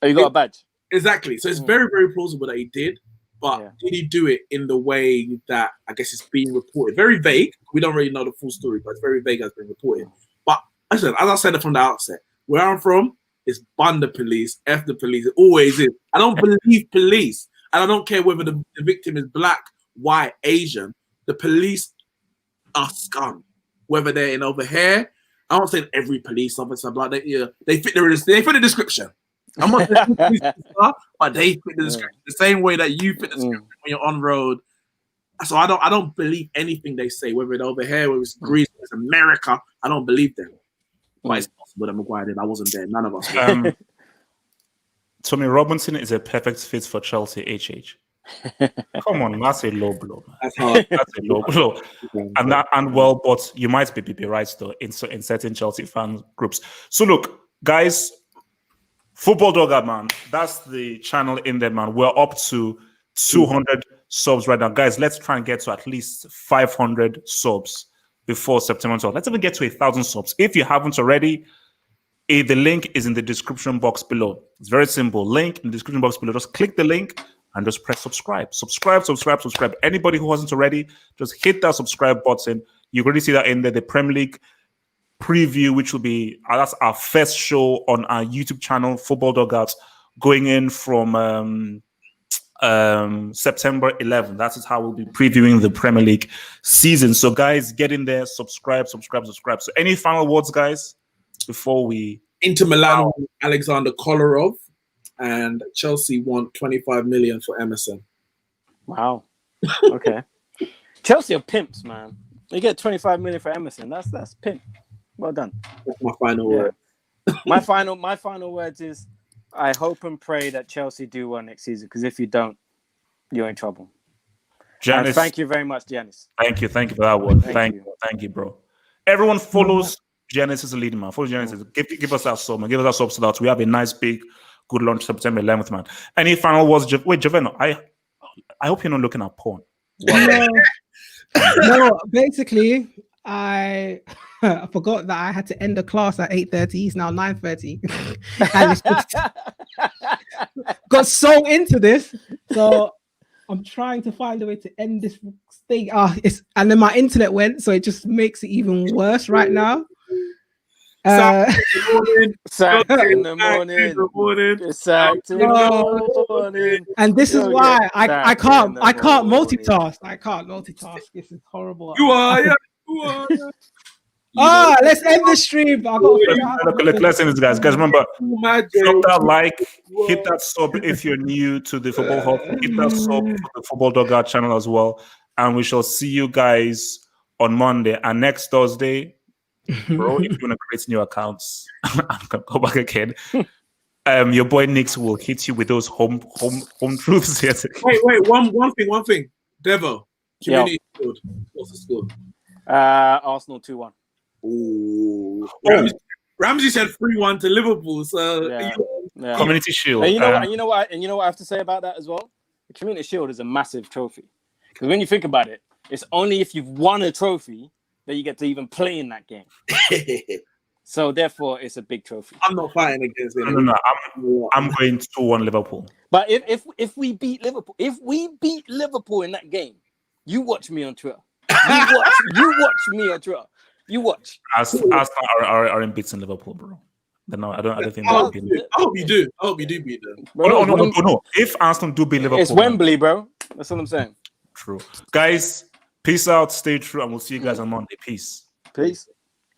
you got a badge. Exactly. So it's very, very plausible that he did. But did he do it in the way that I guess it's being reported? Very vague. We don't really know the full story, but it's very vague as being reported. But as I said it from the outset, where I'm from is bun the police, F the police. It always is. I don't believe police. And I don't care whether the victim is black, white, Asian. The police are scum. Whether they're in over here, I don't say every police officer, but they fit the description. I'm not saying police officer, but they fit the description the same way that you fit the description when you're on road. So I don't believe anything they say, whether it's over here, whether it's Greece, whether it's America. I don't believe them. But it's possible that McGuire did. I wasn't there. None of us. Tommy Robinson is a perfect fit for Chelsea. HH. Come on, that's a low blow, man. That's hard. That's a low blow. But you might be right though in certain Chelsea fan groups. So look, guys, Football Dugout, man. That's the channel in there, man. We're up to 200 subs right now, guys. Let's try and get to at least 500 subs before September 12th. Let's even get to 1,000 subs. If you haven't already, the link is in the description box below. It's very simple. Link in the description box below. Just click the link and just press subscribe. Subscribe. Anybody who hasn't already, just hit that subscribe button. You can already see that in there, the Premier League preview, which will be, that's our first show on our YouTube channel, Football Dugout, going in from September 11th. That is how we'll be previewing the Premier League season. So guys, get in there, subscribe. So any final words, guys, before we... Inter Milan, Alexander Kolarov, and Chelsea want 25 million for Emerson. Wow. Okay. Chelsea are pimps, man. They get 25 million for Emerson. That's pimp. Well done. That's my final word. My final words is I hope and pray that Chelsea do well next season, because if you don't, you're in trouble. Janice, thank you very much, Janice. Thank you for that one. Thank you, bro. Everyone follows Janice as a leading man. Follow Janice. Give us that sub, man. Give us that sub so that we have a nice big good launch September 11th, man. Any final words? Wait, Javeno, I hope you're not looking at porn. No, basically, I forgot that I had to end the class at 8:30. It's now 9:30. Got so into this, so I'm trying to find a way to end this thing. And then my internet went, so it just makes it even worse right now. Sacked in the morning. And this is why I can't multitask. I can't multitask. This is horrible. You are. Let's end the stream. Let's end this, guys. Guys, remember, drop that like, hit that sub if you're new to the Football Hub, hit that sub for the Football Dugout channel as well. And we shall see you guys on Monday. And next Thursday, bro, if you want to create new accounts, I'm gonna go back again. Your boy Neeks will hit you with those home truths here. Wait, one thing. Devo, Community Shield. What's the score? Arsenal 2-1. Ooh. Ramsey said 3-1 to Liverpool. So Community Shield. And you know what I have to say about that as well? The Community Shield is a massive trophy. Because when you think about it, it's only if you've won a trophy that you get to even play in that game. So therefore, it's a big trophy. I'm not fighting against it. No. I'm going 2-1 Liverpool. But if we beat Liverpool, in that game, you watch me on Twitter. You watch me on Twitter. You watch. Arsenal are in beating Liverpool, bro. No, I don't think they'll beat them. I hope you do. I hope you do beat them. No. If Arsenal do beat Liverpool, it's Wembley, bro. That's what I'm saying. True. Guys, peace out. Stay true, and we'll see you guys on Monday. Peace.